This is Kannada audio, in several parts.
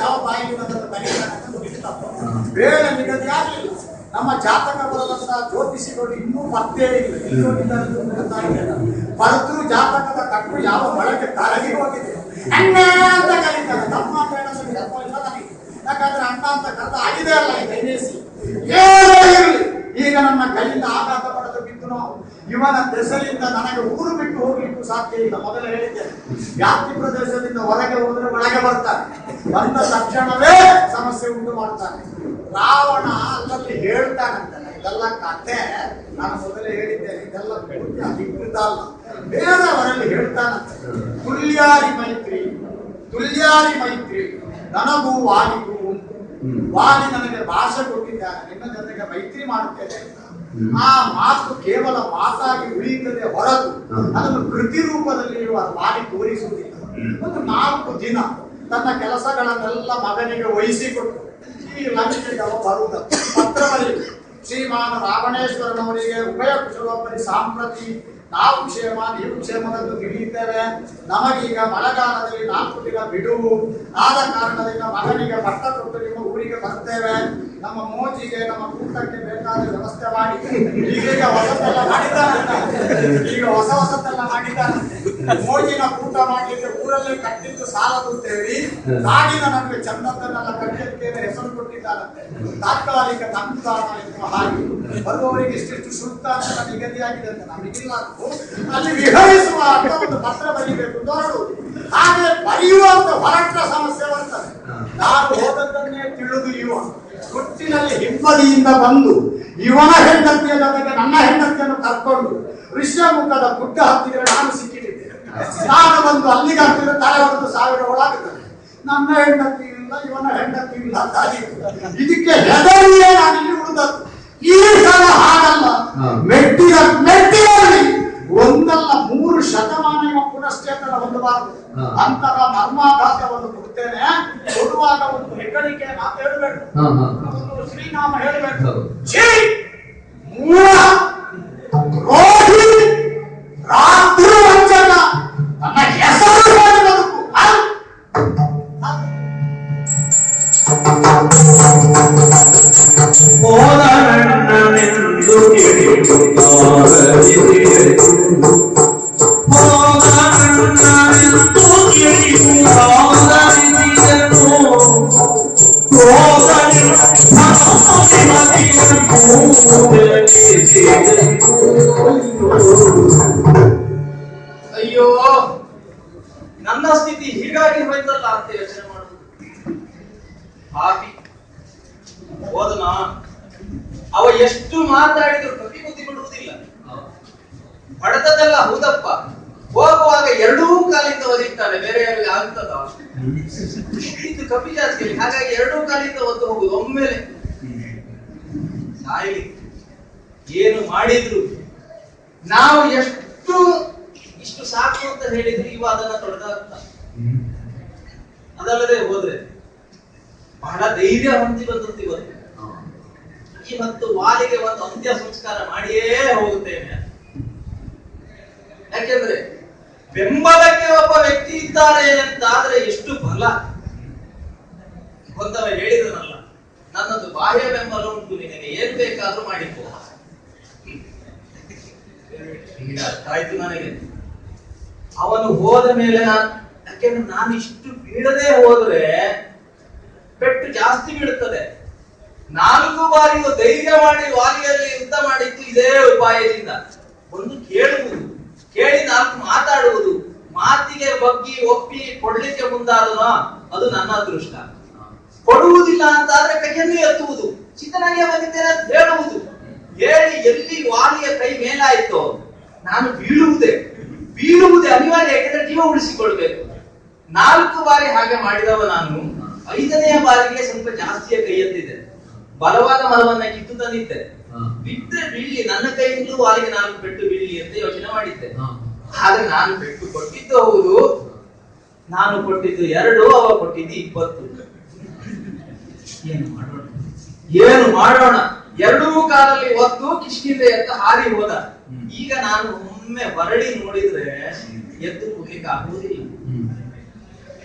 ಯಾವ ಬಾಯಿಗೆ ಬಂದದ್ದು ಬರೀತಾನೆ ಅಂತ ಮುಗಿತಪ್ಪ. ಬೇಡ ನಿಗದಿ ಆಗಲಿಲ್ಲ. ನಮ್ಮ ಜಾತಕ ಬರದಂತ ಜ್ಯೋತಿಷಿಗಳು ಇನ್ನೂ ಪತ್ತೆ ಇಲ್ಲ. ಬರೆದ್ರು ಜಾತಕದ ಕಟ್ಟು ಯಾವ ಬಳಕೆ ಕರಗಿ ಹೋಗಿದೆ. ಅಣ್ಣ ಅಂತ ಕರೀತಾರೆ, ತಮ್ಮ ಅಂತ ಹೇಳೋದು ನನಗೆ. ಯಾಕಂದ್ರೆ ಅಣ್ಣ ಅಂತ ಕರೆದ ಆಗಿದೆ ಅಲ್ಲ ದಯಸಿ ಏನೇ ಇರಲಿ. ಈಗ ನನ್ನ ಕೈಯಿಂದ ಆಘಾತ ಪಡೆದು ಬಿದ್ದು ಇವನ ದೆಸೆಯಿಂದ ನನಗೆ ಊರು ಬಿಟ್ಟು ಹೋಗ್ಲಿಕ್ಕೂ ಸಾಧ್ಯ ಇಲ್ಲ. ಮೊದಲೇ ಹೇಳಿದ್ದೇನೆ, ವ್ಯಾಪ್ತಿ ಪ್ರದೇಶದಿಂದ ಹೊರಗೆ ಹೋದ್ರೆ ಒಳಗೆ ಬರ್ತಾನೆ, ಬಂದ ತಕ್ಷಣವೇ ಸಮಸ್ಯೆ ಉಂಟು ಮಾಡ್ತಾನೆ. ರಾವಣ ಅಲ್ಲಲ್ಲಿ ಹೇಳ್ತಾನಂತ, ಇದೆಲ್ಲ ಕಥೆ ನಾನು ಮೊದಲೇ ಹೇಳಿದ್ದೇನೆ, ಇದೆಲ್ಲ ಪೂರ್ತಿ ಅಧಿಕೃತ ಅಲ್ಲ, ಬೇರೆಯವರಲ್ಲಿ ಹೇಳ್ತಾನಂತೆ. ತುಲ್ಯಾರಿ ಮೈತ್ರಿ ತುಲ್ಯಾರಿ ಮೈತ್ರಿ ನನಗೂ ವಾಲಿಗೂ ಉಂಟು. ವಾಲಿ ನನಗೆ ಭಾಷೆ ಕೊಟ್ಟಿದ್ದಾನೆ, ನಿನ್ನ ಜೊತೆಗೆ ಮೈತ್ರಿ ಮಾಡುತ್ತೇನೆ. ಆ ಮಾತು ಕೇವಲ ಮಾತಾಗಿ ಉಳಿಯುತ್ತದೆ ಹೊರತು ಅದನ್ನು ಕೃತಿ ರೂಪದಲ್ಲಿ ವಾಲಿ ತೋರಿಸುವುದಿಲ್ಲ. ಒಂದು 4 ದಿನ ತನ್ನ ಕೆಲಸಗಳನ್ನೆಲ್ಲ ಮಗನಿಗೆ ವಹಿಸಿಕೊಟ್ಟು ಈ ಲಂಕೆಗೆ ಬರುವುದು ಪತ್ರ ಬರೆಯುವುದು. ಶ್ರೀಮಾನ್ ರಾವಣೇಶ್ವರನವರಿಗೆ ಉಭಯ ಕುಶಲೋಪರಿ ಸಾಂಪ್ರತಿ ನಾವು ಕ್ಷೇಮ ನೀವು ಕ್ಷೇಮವೆಂದು ತಿಳಿಯುತ್ತೇವೆ. ನಮಗೀಗ ಮಳೆಗಾಲದಲ್ಲಿ 4 ದಿನ ಬಿಡುವು ಆದ ಕಾರಣದಿಂದ ಮಗನಿಗೆ ಪಟ್ಟ ಕೊಟ್ಟು ನಿಮ್ಮ ಊರಿಗೆ ಬರ್ತೇವೆ. ನಮ್ಮ ಮೋಜಿಗೆ ನಮ್ಮ ಕೂಟಕ್ಕೆ ಬೇಕಾದ ವ್ಯವಸ್ಥೆ ಮಾಡಿ. ಈಗ ಹೊಸತೆಲ್ಲ ಮಾಡಿದ್ದಾನಂತೆ, ಈಗ ಹೊಸತೆಲ್ಲ ಮಾಡಿದ್ದಾನಂತೆ. ಮೋಜಿನ ಕೂಟ ಮಾಡಲಿಕ್ಕೆ ಊರಲ್ಲೇ ಕಟ್ಟಿದ್ದು ಸಾಲದು ಅಂತೇಳಿ ನಾಡಿನ ನಮಗೆ ಚಂದದ್ದನ್ನೆಲ್ಲ ಕಟ್ಟಿದ್ದೇನೆ ಹೆಸರು ಕೊಟ್ಟಿದ್ದಾನಂತೆ. ತಾತ್ಕಾಲಿಕ ತಂಗುದಾಣ ಎನ್ನುವ ಹಾಗೆ ಬರುವವರಿಗೆ ಇಷ್ಟಿಷ್ಟು ಶುಲ್ಕ ಅಂತ ನಿಗದಿಯಾಗಿದೆ ಅಂತ ನಮಗಿಲ್ಲ. ಅಲ್ಲಿ ವಿಹರಿಸುವ ಅಂತ ಒಂದು ಪತ್ರ ಬರೀಬೇಕು ದೊರಡುವುದು. ಹಾಗೆ ಬರೆಯುವಂತ ಹೊರಟ ಸಮಸ್ಯೆ ಬರ್ತದೆ. ನಾನು ಹೋದದ್ದನ್ನೇ ತಿಳಿದು ಹುಟ್ಟಿನಲ್ಲಿ ಹಿಂಬದಿಯಿಂದ ಬಂದು ಇವನ ಹೆಂಡತಿಯ ಜೊತೆಗೆ ನನ್ನ ಹೆಂಡತಿಯನ್ನು ಕರ್ಕೊಂಡು ಋಷ್ಯಮುಖದ ಗುಡ್ಡ ಹತ್ತಿದ್ರೆ ನಾನು ಸಿಕ್ಕಿಟ್ಟಿದ್ದೇನೆ. ನಾನು ಬಂದು ಅಲ್ಲಿಗೆ ಹತ್ತಿರ ತಲೆ ಹೊಡೆದು 1000 ಒಳಾಗುತ್ತದೆ. ನನ್ನ ಹೆಂಡತಿ ಇಲ್ಲ, ಇವನ ಹೆಂಡತಿ ಇಲ್ಲ ಅಂತ ಇದಕ್ಕೆ ಹೆದರಿಯೇ ನಾನು ಇಲ್ಲಿ ಉಳಿದದ್ದು. ಈ ಸಲ ಹಾಗಲ್ಲ, ಮೆಟ್ಟಿನಲ್ಲಿ ಒಂದಲ್ಲ 3 ಶತಮಾನ ಪುನಶ್ಚೇತನ ಹೊಂದಬಾರದು. ಅಂತಹ ಮರ್ಮಾಘಾತವನ್ನು ಕೊಡ್ತೇನೆ. ಕೊಡುವಾಗ ಒಂದು ಹೆಗ್ಗಳಿಕೆ ಮಾತು ಹೇಳಬೇಕು, ಒಂದು ಶ್ರೀನಾಮ ಹೇಳಬೇಕು. ರಾತ್ರಿ ವಂಚನ ನನ್ನ ಹೆಸರು ಹೇಳಿ ಬದುಕು. ಹೋದನೆಂದು ಅಯ್ಯೋ, ನನ್ನ ಸ್ಥಿತಿ ಹೀಗಾಗಿ ಹೋಯ್ತಲ್ಲ ಅಂತ ಯೋಚನೆ ಮಾಡುದು. ಪಾಪಿ ಹೋದನ, ಅವ ಎಷ್ಟು ಮಾತಾಡಿದ್ರು ಕಪಿ ಬುದ್ಧಿ ಬಿಡುವುದಿಲ್ಲ. ಹೊಡೆದದೆಲ್ಲ ಹೌದಪ್ಪ, ಹೋಗುವಾಗ 2 ಕಾಲಿಂದ ಒದಿತಾನೆ, ಬೇರೆ ಯಾರಿಗೆ ಆಗ್ತದ? ಇದು ಕಪಿ ಜಾತಿಯಲ್ಲಿ, ಹಾಗಾಗಿ 2 ಕಾಲಿಂದ ಒದ್ದು ಹೋಗುದು. ಒಮ್ಮೆಲೆ ಸಾಯಲಿ. ಏನು ಮಾಡಿದ್ರು ನಾವು ಇಷ್ಟು ಸಾಕು ಅಂತ ಹೇಳಿದ್ರು ಇವ ಅದನ್ನ ತೊಡೆದಾಗ್ತ. ಅದಲ್ಲದೆ ಹೋದ್ರೆ ಬಹಳ ಧೈರ್ಯ ಹೊಂದಿ ಬಂದದ್ದು ಇವತ್ತು. ಇವತ್ತು ವಾಲಿಗೆ ಒಂದು ಅಂತ್ಯ ಸಂಸ್ಕಾರ ಮಾಡಿಯೇ ಹೋಗುತ್ತೇನೆ. ಯಾಕೆಂದ್ರೆ ಬೆಂಬಲಕ್ಕೆ ಒಬ್ಬ ವ್ಯಕ್ತಿ ಇದ್ದಾರೆ ಅಂತ ಆದ್ರೆ ಎಷ್ಟು ಬಲ. ಒಂದವ ಹೇಳಿದನಲ್ಲ, ನನ್ನದು ಬಾಹ್ಯ ಬೆಂಬಲ ಉಂಟು, ನಿನಗೆ ಏನ್ ಬೇಕಾದ್ರೂ ಮಾಡಿಕೋ. ಆಯ್ತು ನನಗೆ. ಅವನು ಹೋದ ಮೇಲೆ ಯಾಕೆಂದ್ರೆ ನಾನು ಇಷ್ಟು ಬೀಳದೆ ಹೋದ್ರೆ ಪೆಟ್ಟು ಜಾಸ್ತಿ ಬೀಳುತ್ತದೆ. 4 ಬಾರಿಯೂ ಧೈರ್ಯ ಮಾಡಿ ವಾಲಿಯಲ್ಲಿ ಯುದ್ಧ ಮಾಡಿದ್ದು ಇದೇ ಉಪಾಯದಿಂದ. ಒಂದು ಕೇಳುವುದು, ಕೇಳಿ 4 ಮಾತಾಡುವುದು, ಮಾತಿಗೆ ಬಗ್ಗಿ ಒಪ್ಪಿ ಕೊಡ್ಲಿಕ್ಕೆ ಮುಂದಾದನ ಅದು ನನ್ನ ಅದೃಷ್ಟ. ಕೊಡುವುದಿಲ್ಲ ಅಂತ ಆದ್ರೆ ಕೈಯನ್ನು ಎತ್ತುವುದು, ಚಿತ್ತನಾಗೆ ಬಂದಿದ್ದೇನೆ ಅಂತ ಹೇಳುವುದು. ಹೇಳಿ ಎಲ್ಲಿ ವಾಲಿಯ ಕೈ ಮೇಲಾಯ್ತೋ ನಾನು ಬೀಳುವುದೇ ಅನಿವಾರ್ಯ. ಯಾಕೆಂದ್ರೆ ಜೀವ ಉಳಿಸಿಕೊಳ್ಬೇಕು. 4 ಬಾರಿ ಹಾಗೆ ಮಾಡಿದವ ನಾನು 5ನೆಯ ಬಾರಿಗೆ ಸ್ವಲ್ಪ ಜಾಸ್ತಿಯ ಕೈ ಎತ್ತಿದ್ದೆ. ಬಲವಾದ ಮರವನ್ನ ಕಿತ್ತು ತಂದಿದ್ದೆ. ಬಿಟ್ಟರೆ ಬೀಳಿ, ನನ್ನ ಕೈಯಿಂದಲೂ ವಾಲಿಗೆ 4 ಪೆಟ್ಟು ಬೀಳಿ ಅಂತ ಯೋಚನೆ ಮಾಡಿದ್ದೆ. ಆದ್ರೆ ನಾನು ಪೆಟ್ಟು ಕೊಟ್ಟಿದ್ದು ಹೌದು, ನಾನು ಕೊಟ್ಟಿದ್ದು 2, ಅವ ಕೊಟ್ಟಿದ್ದು 20. ಏನು ಮಾಡೋಣ? 2 ಕಾಲಲ್ಲಿ ಒತ್ತು ಕಿಷ್ಕಿಂದೆ ಅಂತ ಹಾರಿ ಹೋದ. ಈಗ ನಾನು ಒಮ್ಮೆ ಹೊರಳಿ ನೋಡಿದ್ರೆ ಎದ್ದು ಕೂಗ್ಲಿಕ್ಕೆ ಆಗುವುದಿಲ್ಲ.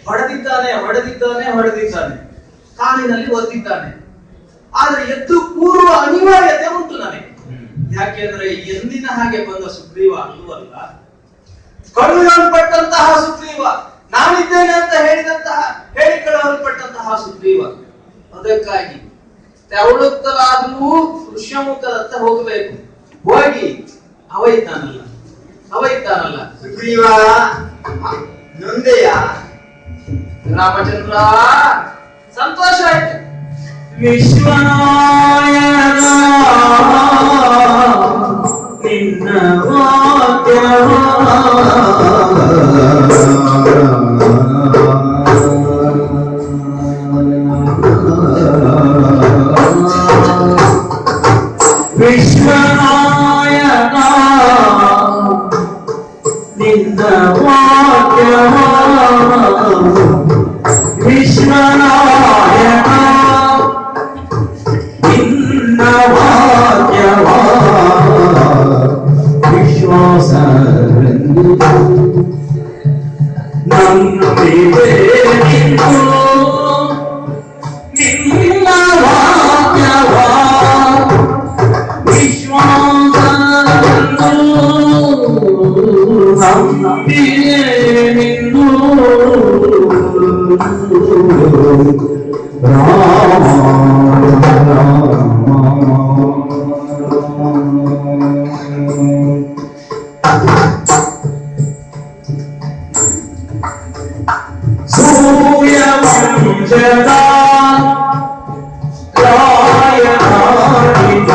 ಹೊಡೆದಿದ್ದಾನೆ ಹೊಡೆದಿದ್ದಾನೆ ಹೊಡೆದಿದ್ದಾನೆ, ಕಾಲಿನಲ್ಲಿ ಒದ್ದಿದ್ದಾನೆ. ಆದ್ರೆ ಎದ್ದು ಕೂರುವ ಅನಿವಾರ್ಯತೆ ಉಂಟು ನನಗೆ. ಯಾಕೆಂದ್ರೆ ಎಂದಿನ ಹಾಗೆ ಬಂದ ಸುಗ್ರೀವ ಅಲ್ಲವಲ್ಲ, ಕಳುಹಿಸಲ್ಪಟ್ಟಂತಹ ಸುಗ್ರೀವ, ನಾನಿದ್ದೇನೆ ಅಂತ ಹೇಳಿಕೊಳ್ಳಲ್ಪಟ್ಟಂತಹ ಸುಗ್ರೀವ. ಅದಕ್ಕಾಗಿ ತೆವಳುತ್ತಲಾದ್ರೂ ಋಷ್ಯಮುಖದತ್ತ ಹೋಗಬೇಕು. ಹೋಗಿ ಅವ ಇದ್ದಾನಲ್ಲ ಸುಗ್ರೀವ ನೊಂದೆಯ? ರಾಮಚಂದ್ರ ಸಂತೋಷ ಆಯ್ತು. ವಿಶ್ವನಾಯಕ ನಿನ್ನ ವಾಕ್ಯ ವಿಶ್ವನಾಯಕ ನಿನ್ನ ವಾಕ್ಯ ವಿಶ್ವನಾಯಕ ನಿನ್ನ ವಾಕ್ಯವ ವಿಶ್ವಾಸ ನಂಬಿದೆ ನಿನ್ನ ವಾಕ್ಯವ ವಿಶ್ವಾಸ ನಂಬಿದೆ ನಿಂದು ರಾಮ ಸೂರ್ಯವಂಶದ ರಾಯನಾಡಿದ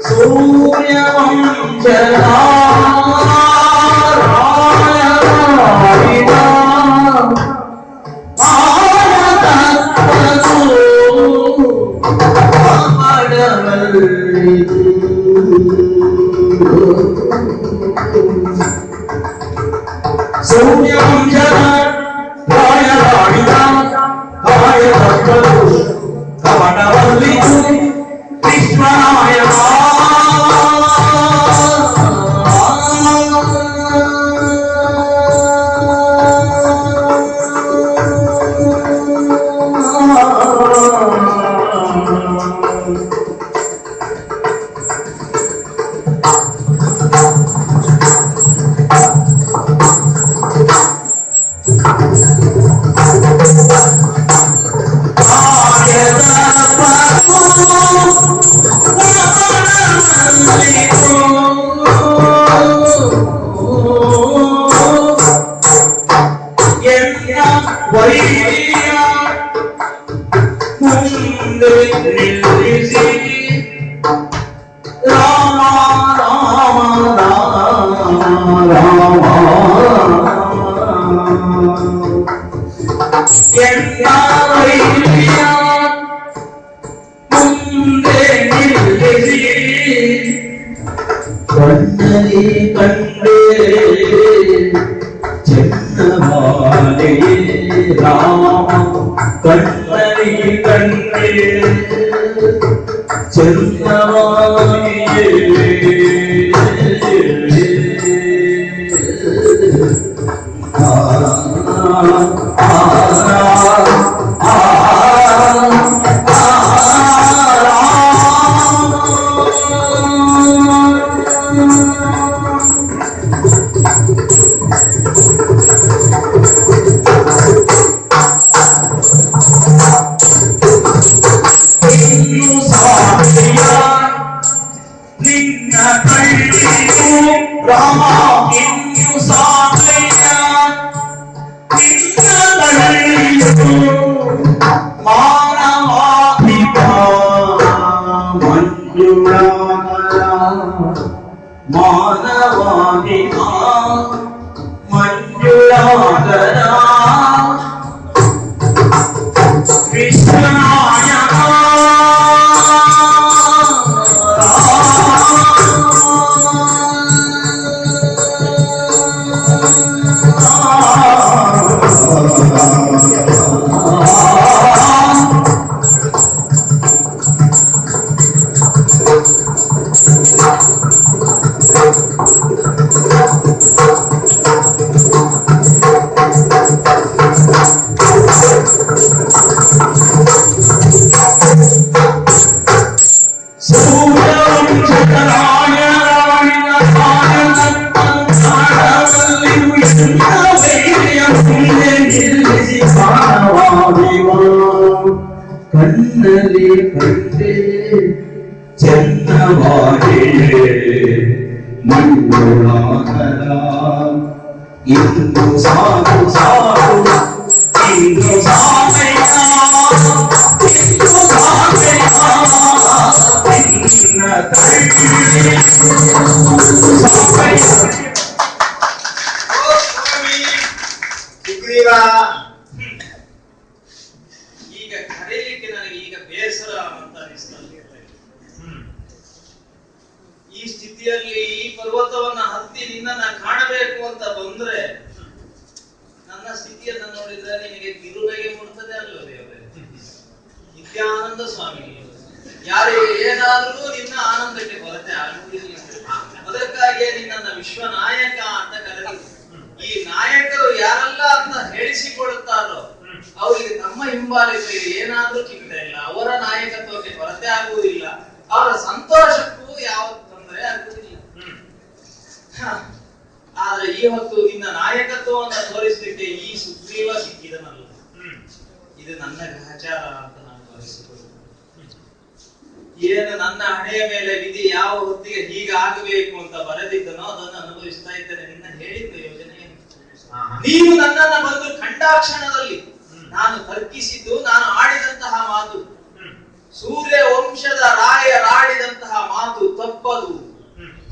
ಸೂರ್ಯವಂಶದ ರಾಯನಾಡಿದ ಸೂರ್ಯವಂಶದ ರಾಯನಾಡಿದ ರಾಯತತ್ವವು ಕವಟವಲ್ಲಿತು ವಿಶ್ವನಾಯಕ ಕಣ್ಣಲಿ ಕಂಡೇ ಚೆನ್ನವಾಲೆ ರಾಮ ಕಣ್ಣಲಿ ಕಂಡೇ ಚೆನ್ನವಾಲೆಯೇ ಮಾನವಾದಿನ ಮಂಜುಳಾಗರ ವಿಶ್ವನಾಯಕ ಕಣ್ಣಲ್ಲಿ ಕಂಡೆ ಚೆನ್ನವಾಗಿಯೇ ಮಂಗಳಾಕರ ಇಂದು ಸಾಕು ಸಾಕು ಇಂದು ಸಾಮಯ ಇಂದು ಸಾಮಯ ನಿನ್ನ ಕೈಯಲ್ಲಿ ಸಾಮಯ. ಸುಗ್ರೀವ, ಈಗ ಕರೆಯಲಿಕ್ಕೆ ನನಗೆ ಈಗ ಬೇಸರ ಅಂತ ಅನಿಸ್ತದೆ. ಈ ಸ್ಥಿತಿಯಲ್ಲಿ ಈ ಪರ್ವತವನ್ನ ಹತ್ತಿ ನಿನ್ನನ್ನ ಕಾಣಬೇಕು ಅಂತ ಬಂದ್ರೆ ನನ್ನ ಸ್ಥಿತಿಯನ್ನ ನೋಡಿದ್ರೆ ನಿನಗೆ ಕಿರುಬೆಗೆ ಮುಡ್ತದೆ ಅಲ್ವ ದೇವರೇ? ನಿತ್ಯಾನಂದ ಸ್ವಾಮಿ, ಯಾರಿಗೆ ಏನಾದ್ರೂ ನಿನ್ನ ಆನಂದಕ್ಕೆ ಕೊರತೆ ಆಗುವುದಿಲ್ಲ. ಅದಕ್ಕಾಗಿಯೇ ನಿನ್ನನ್ನ ವಿಶ್ವನಾಯಕ ಅಂತ ಕರೆದರು. ಈ ನಾಯಕರು ಯಾರಲ್ಲ ಅಂತ ಹೇಳಿಸಿಕೊಳ್ಳುತ್ತಾರೋ ಅವರಿಗೆ ತಮ್ಮ ಹಿಂಬಾಲಿಸಲಿಕ್ಕೆ ಏನಾದ್ರೂ ಚಿಂತೆ ಇಲ್ಲ. ಅವರ ನಾಯಕತ್ವಕ್ಕೆ ಕೊರತೆ ಆಗುವುದಿಲ್ಲ. ಅವರ ಸಂತೋಷಕ್ಕೂ ಯಾವ ತೊಂದರೆ ಆಗುವುದಿಲ್ಲ. ಆದ್ರೆ ಈ ಹೊತ್ತು ನಿನ್ನ ನಾಯಕತ್ವವನ್ನು ತೋರಿಸಲಿಕ್ಕೆ ಈ ಸುಗ್ರೀವ ಸಿಕ್ಕಿದನಲ್ಲ, ಇದು ನನ್ನ ಗ್ರಹಚಾರ ಅಂತ ನಾನು ಭಾವಿಸಿಕೊಳ್ಳುತ್ತೇನೆ. ಏನು ನನ್ನ ಹಣೆಯ ಮೇಲೆ ವಿಧಿ ಯಾವ ಹೊತ್ತಿಗೆ ಹೀಗಾಗಬೇಕು ಅಂತ ಬರೆದಿದ್ದನೋ ಅದನ್ನು ಅನುಭವಿಸ್ತಾ ಇದ್ದೇನೆ. ನಿನ್ನ ಹೇಳಿದ್ದ ಯೋಜನೆ ನೀನು ನನ್ನನ್ನ ಬಂದು ಖಂಡಾಕ್ಷಣದಲ್ಲಿ ನಾನು ತರ್ಕಿಸಿದ್ದು, ನಾನು ಆಡಿದಂತಹ ಮಾತು, ಸೂರ್ಯ ವಂಶದ ರಾಯರಾಡಿದಂತಹ ಮಾತು ತಪ್ಪದು.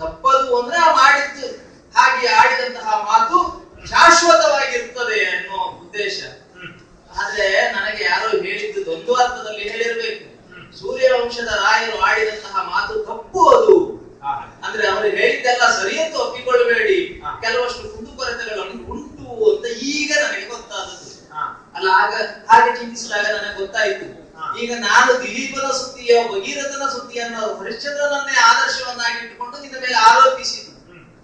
ತಪ್ಪದು ಅಂದ್ರೆ ಮಾಡಿದ್ದು ಹಾಗೆ ಆಡಿದಂತಹ ಮಾತು ಶಾಶ್ವತವಾಗಿರ್ತದೆ ಅನ್ನೋ ಉದ್ದೇಶ. ಆದ್ರೆ ನನಗೆ ಯಾರೋ ಹೇಳಿದ್ದು ಒಂದು ಅರ್ಥದಲ್ಲಿ ಹೇಳಿರ್ಬೇಕು. ಸೂರ್ಯವಂಶದ ರಾಯರು ಆಡಿದಂತಹ ಮಾತು ತಪ್ಪು ಅದು ಅಂದ್ರೆ ಅವರು ಹೇಳಿದ್ದೆಲ್ಲ ಸರಿ ಅಂತ ಒಪ್ಪಿಕೊಳ್ಳಬೇಡಿ, ಕೆಲವಷ್ಟು ಕುಂದುಕೊರತೆಗಳು ಉಂಟು ಅಂತ ಈಗ ನನಗೆ ಗೊತ್ತಾದದ್ದು. ಅಲ್ಲ, ಹಾಗೆ ಚಿಂತಿಸಿದಾಗ ನನಗೆ ಗೊತ್ತಾಯ್ತು. ಈಗ ನಾನು ದಿಲೀಪನ ಸುದ್ದಿಯ ಭಗೀರಥನ ಸುದ್ದಿಯನ್ನು ಹರಿಶ್ಚಂದ್ರನನ್ನೇ ಆದರ್ಶವನ್ನಾಗಿ ಇಟ್ಟುಕೊಂಡು ನಿನ್ನ ಮೇಲೆ ಆರೋಪಿಸಿದ್ದು.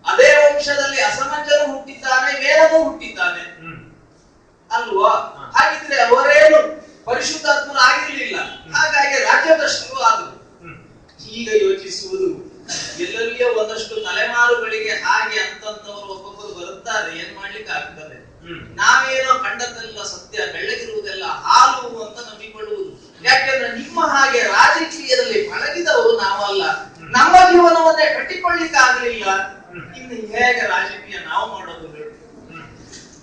ಅದೇ ವಂಶದಲ್ಲಿ ಅಸಮಂಜನು ಹುಟ್ಟಿದ್ದಾನೆ, ವೇದನೂ ಹುಟ್ಟಿದ್ದಾನೆ ಅಲ್ವಾ? ಹಾಗಿದ್ರೆ ಅವರೇನು ಪರಿಶುದ್ಧಾತ್ಮರಾಗಿರ್ಲಿಲ್ಲ, ಹಾಗಾಗಿ ರಾಜ್ಯದಷ್ಟು ಆದರು. ಈಗ ಯೋಚಿಸುವುದು, ಎಲ್ಲರಿಗೂ ಒಂದಷ್ಟು ತಲೆಮಾರುಗಳಿಗೆ ಹಾಗೆ ಅಂತಂತವರು ಒಬ್ಬೊಬ್ಬರು ಬರುತ್ತಾರೆ, ಏನ್ ಮಾಡ್ಲಿಕ್ಕೆ ಆಗ್ತದೆ? ನಾವೇನೋ ಕಂಡದ್ದೆಲ್ಲ ಸತ್ಯ, ಬೆಳ್ಳಗಿರುವುದೆಲ್ಲ ಹಾಲು ಅಂತ ನಂಬಿಕೊಳ್ಳುವುದು. ಯಾಕೆಂದ್ರೆ ನಿಮ್ಮ ಹಾಗೆ ರಾಜಕೀಯದಲ್ಲಿ ಪಳಗಿದವರು ನಾವಲ್ಲ. ನಮ್ಮ ಜೀವನವನ್ನೇ ಕಟ್ಟಿಕೊಳ್ಳಿಕ್ಕೆ ಆಗಲಿಲ್ಲ, ಇನ್ನು ಹೇಗೆ ರಾಜಕೀಯ ನಾವು ಮಾಡೋದು?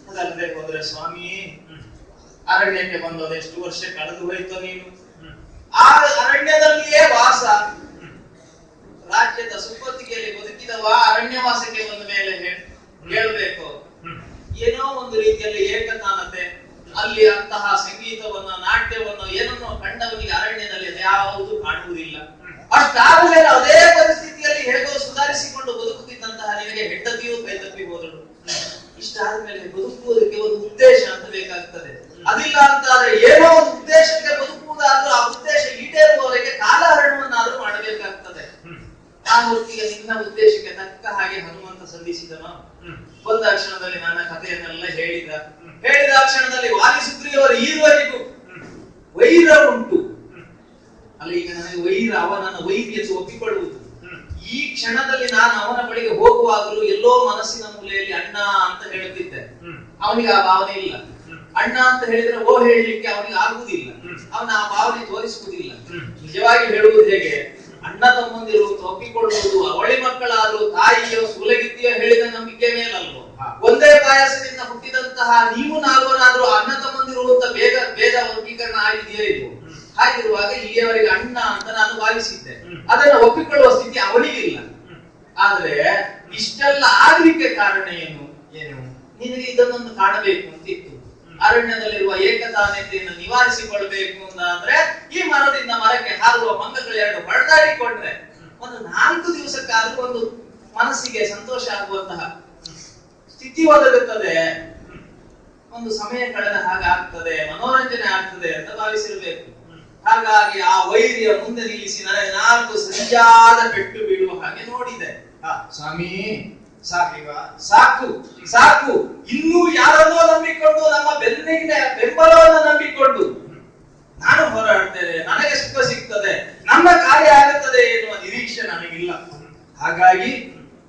ಅದಲ್ಲದೆ ಹೋದ್ರೆ ಸ್ವಾಮಿ, ಅರಣ್ಯಕ್ಕೆ ಬಂದದ ಎಷ್ಟು ವರ್ಷ ಕಳೆದು ಹೋಯ್ತು ನೀನು. ಆ ಅರಣ್ಯದಲ್ಲಿಯೇ ವಾಸ, ರಾಜ್ಯದ ಸುಪ್ಪತ್ತಿಗೆಯಲ್ಲಿ ಬದುಕಿದವ ಅರಣ್ಯವಾಸಕ್ಕೆ ಬಂದ ಮೇಲೆ ಹೇಳ್ಬೇಕು. ಏನೋ ಒಂದು ರೀತಿಯಲ್ಲಿ ಏಕತಾನತೆ, ಅಲ್ಲಿ ಅಂತಹ ಸಂಗೀತವನ್ನ, ನಾಟ್ಯವನ್ನ ಏನನ್ನೋ ಕಂಡವನಿಗೆ ಅರಣ್ಯದಲ್ಲಿ ಯಾವುದು ಕಾಣುವುದಿಲ್ಲ. ಅಷ್ಟಾಗಲೇ ಅದೇ ಪರಿಸ್ಥಿತಿಯಲ್ಲಿ ಹೇಗೋ ಸುಧಾರಿಸಿಕೊಂಡು ಬದುಕುತ್ತಿದ್ದಂತಹ ನಿನಗೆ ಹೆಂಡತಿಯೂ ಕೈ ತಪ್ಪಿ ಹೋದಳು. ಇಷ್ಟಾದ ಮೇಲೆ ಬದುಕುವುದಕ್ಕೆ ಒಂದು ಉದ್ದೇಶ ಅಂತ ಬೇಕಾಗ್ತದೆ. ಅದಿಲ್ಲ ಅಂತಾದ್ರೆ ಏನೋ ಒಂದು ಉದ್ದೇಶಕ್ಕೆ ಬದುಕುವುದಾದ್ರೂ ಆ ಉದ್ದೇಶ ಈಡೇರುವವರೆಗೆ ಕಾಲಹರಣವನ್ನಾದ್ರೂ ಮಾಡಬೇಕಾಗ್ತದೆ. ಆ ಹೊತ್ತಿಗೆ ನಿನ್ನ ಉದ್ದೇಶಕ್ಕೆ ತಕ್ಕ ಹಾಗೆ ಹನುಮಂತ ಸಂಧಿಸಿದನು. ಬಂದ ಕ್ಷಣದಲ್ಲಿ ನನ್ನ ಕಥೆಯನ್ನೆಲ್ಲ ಹೇಳಿದ ಕ್ಷಣದಲ್ಲಿ ವಾಲಿ ಸುಗ್ರೀವರು ಈರುವರೆಗೂ ವೈರ ಉಂಟು ಅಲ್ಲ. ಈಗ ನನಗೆ ವೈರ, ಅವನನ್ನ ವೈರ್ಯತೆ ಒಪ್ಪಿಕೊಳ್ಳುವುದು. ಈ ಕ್ಷಣದಲ್ಲಿ ನಾನು ಅವನ ಬಳಿಗೆ ಹೋಗುವಾಗಲೂ ಎಲ್ಲೋ ಮನಸ್ಸಿನ ಮೂಲೆಯಲ್ಲಿ ಅಣ್ಣ ಅಂತ ಹೇಳುತ್ತಿದ್ದೆ. ಅವನಿಗೆ ಆ ಭಾವನೆ ಇಲ್ಲ. ಅಣ್ಣ ಅಂತ ಹೇಳಿದ್ರೆ ಓ ಹೇಳಲಿಕ್ಕೆ ಅವನಿಗೆ ಆಗುವುದಿಲ್ಲ, ಅವನ ಆ ಭಾವನೆ ತೋರಿಸುವುದಿಲ್ಲ. ನಿಜವಾಗಿ ಹೇಳುವುದು ಹೇಗೆ? ಅಣ್ಣ ತಮ್ಮಂದಿರು ಒಪ್ಪಿಕೊಳ್ಳುವುದು, ಅವಳಿ ಮಕ್ಕಳಾದ್ರು ತಾಯಿಯೋ ಸೂಲಗಿತ್ತಿಯೋ ಹೇಳಿದ ನಂಬಿಕೆ ಮೇಲಲ್ವೋ? ಒಂದೇ ಪಾಯಸದಿಂದ ಹುಟ್ಟಿದಂತಹ ನೀವು ನಾಲ್ವರಾದ್ರೂ ಅಣ್ಣ ತಮ್ಮಂದಿರು ಅಂತ ಬೇಗ ವರ್ಗೀಕರಣ ಆಗಿದೆಯೋ ಇದು? ಹಾಗಿರುವಾಗ ಇಲ್ಲಿಯವರೆಗೆ ಅಣ್ಣ ಅಂತ ನಾನು ಭಾವಿಸಿದ್ದೆ. ಅದನ್ನ ಒಪ್ಪಿಕೊಳ್ಳುವ ಸ್ಥಿತಿ ಅವನಿಗಿಲ್ಲ. ಆದ್ರೆ ಇಷ್ಟೆಲ್ಲ ಆಗ್ಲಿಕ್ಕೆ ಕಾರಣ ಏನು? ನಿನಗೆ ಇದನ್ನೊಂದು ಕಾಣಬೇಕು ಅಂತಿತ್ತು. ಅರಣ್ಯದಲ್ಲಿರುವ ಏಕತಾನತೆಯನ್ನು ನಿವಾರಿಸಿಕೊಳ್ಬೇಕು ಅಂದ್ರೆ ಈ ಮರದಿಂದ ಮರಕ್ಕೆ ಹಾರುವ ಮಂಗಗಳು ಎರಡು ಹೊಡೆದಾಡಿಕೊಂಡ್ರೆ ಒಂದು 4 ದಿವಸಕ್ಕಾದ್ರೂ ಒಂದು ಮನಸ್ಸಿಗೆ ಸಂತೋಷ ಆಗುವಂತಹ ಸ್ಥಿತಿ ಒದಗುತ್ತದೆ. ಒಂದು ಸಮಯ ಕಳೆದ ಹಾಗೆ ಆಗ್ತದೆ, ಮನೋರಂಜನೆ ಆಗ್ತದೆ ಅಂತ ಭಾವಿಸಿರ್ಬೇಕು. ಹಾಗಾಗಿ ಆ ವೈರ್ಯ ಮುಂದೆ ನಿಲ್ಲಿಸಿ ನನಗೆ 4 ಸರಿಯಾದ ಪೆಟ್ಟು ಬೀಳುವ ಹಾಗೆ ನೋಡಿದೆ. ಸ್ವಾಮಿ ಸಾಕು ಸಾಕು, ಇನ್ನೂ ಯಾರನ್ನೋ ನಂಬಿಕೊಂಡು ನಮ್ಮ ಬೆನ್ನಿಗೆ ಬೆಂಬಲವನ್ನು ನಂಬಿಕೊಂಡು ನಾನು ಹೋರಾಡ್ತೇನೆ, ನನಗೆ ಸುಖ ಸಿಗ್ತದೆ, ನನ್ನ ಕಾರ್ಯ ಆಗುತ್ತದೆ ಎನ್ನುವ ನಿರೀಕ್ಷೆ ನನಗಿಲ್ಲ. ಹಾಗಾಗಿ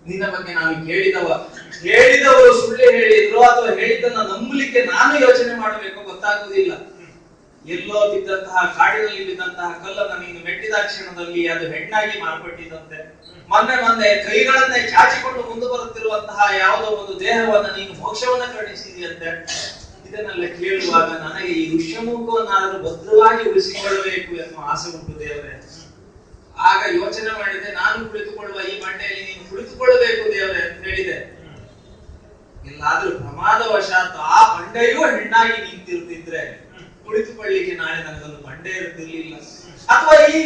ನಿನ್ನ ಬಗ್ಗೆ ನಾನು ಹೇಳಿದವರು ಸುಳ್ಳು ಹೇಳಿದ್ರು ಅಥವಾ ಹೇಳಿದ್ದನ್ನ ನಂಬಲಿಕ್ಕೆ ನಾನು ಯೋಚನೆ ಮಾಡಬೇಕು ಗೊತ್ತಾಗುವುದಿಲ್ಲ. ಎಲ್ಲೋ ಬಿದ್ದಂತಹ ಕಾಡಿನಲ್ಲಿ ಬಿದ್ದಂತಹ ಕಲ್ಲನ್ನು ನೀನು ಮೆಟ್ಟಿದ ಕ್ಷಣದಲ್ಲಿ ಅದು ಹೆಣ್ಣಾಗಿ ಮಾರ್ಪಟ್ಟಿದಂತೆ. ಮೊನ್ನೆ ಕೈಗಳನ್ನೇ ಚಾಚಿಕೊಂಡು ಮುಂದೆ ಬರುತ್ತಿರುವಂತಹ ಯಾವುದೋ ಒಂದು ದೇಹವನ್ನ ನೀನು ಮೋಕ್ಷವನ್ನ ಕರುಣಿಸಿದೆಯಂತೆ. ಇದನ್ನೆಲ್ಲ ಕೇಳುವಾಗ ನನಗೆ ಈ ಋಷ್ಯಮುಖವನ್ನಾದರೂ ಭದ್ರವಾಗಿ ಉಳಿಸಿಕೊಳ್ಳಬೇಕು ಎನ್ನುವ ಆಸೆ ಉಂಟು ದೇವರೇ. ಆಗ ಯೋಚನೆ ಮಾಡಿದೆ, ನಾನು ಕುಳಿತುಕೊಳ್ಳುವ ಈ ಬಂಡೆಯಲ್ಲಿ ನೀನು ಕುಳಿತುಕೊಳ್ಳಬೇಕು ದೇವರೇ ಅಂತ ಹೇಳಿದೆ. ಎಲ್ಲಾದ್ರೂ ಪ್ರಮಾದವಶಾತ್ ಆ ಬಂಡೆಯೂ ಹೆಣ್ಣಾಗಿ ನಿಂತಿರುತ್ತಿದ್ರೆ ಕುಳಿತುಕೊಳ್ಳಿಕ್ಕೆ ನಾಳೆ ನನಗೊಂದು ಬಂಡೆ ಇರುತ್ತಿರ್ಲಿಲ್ಲ. ಅಥವಾ ಈ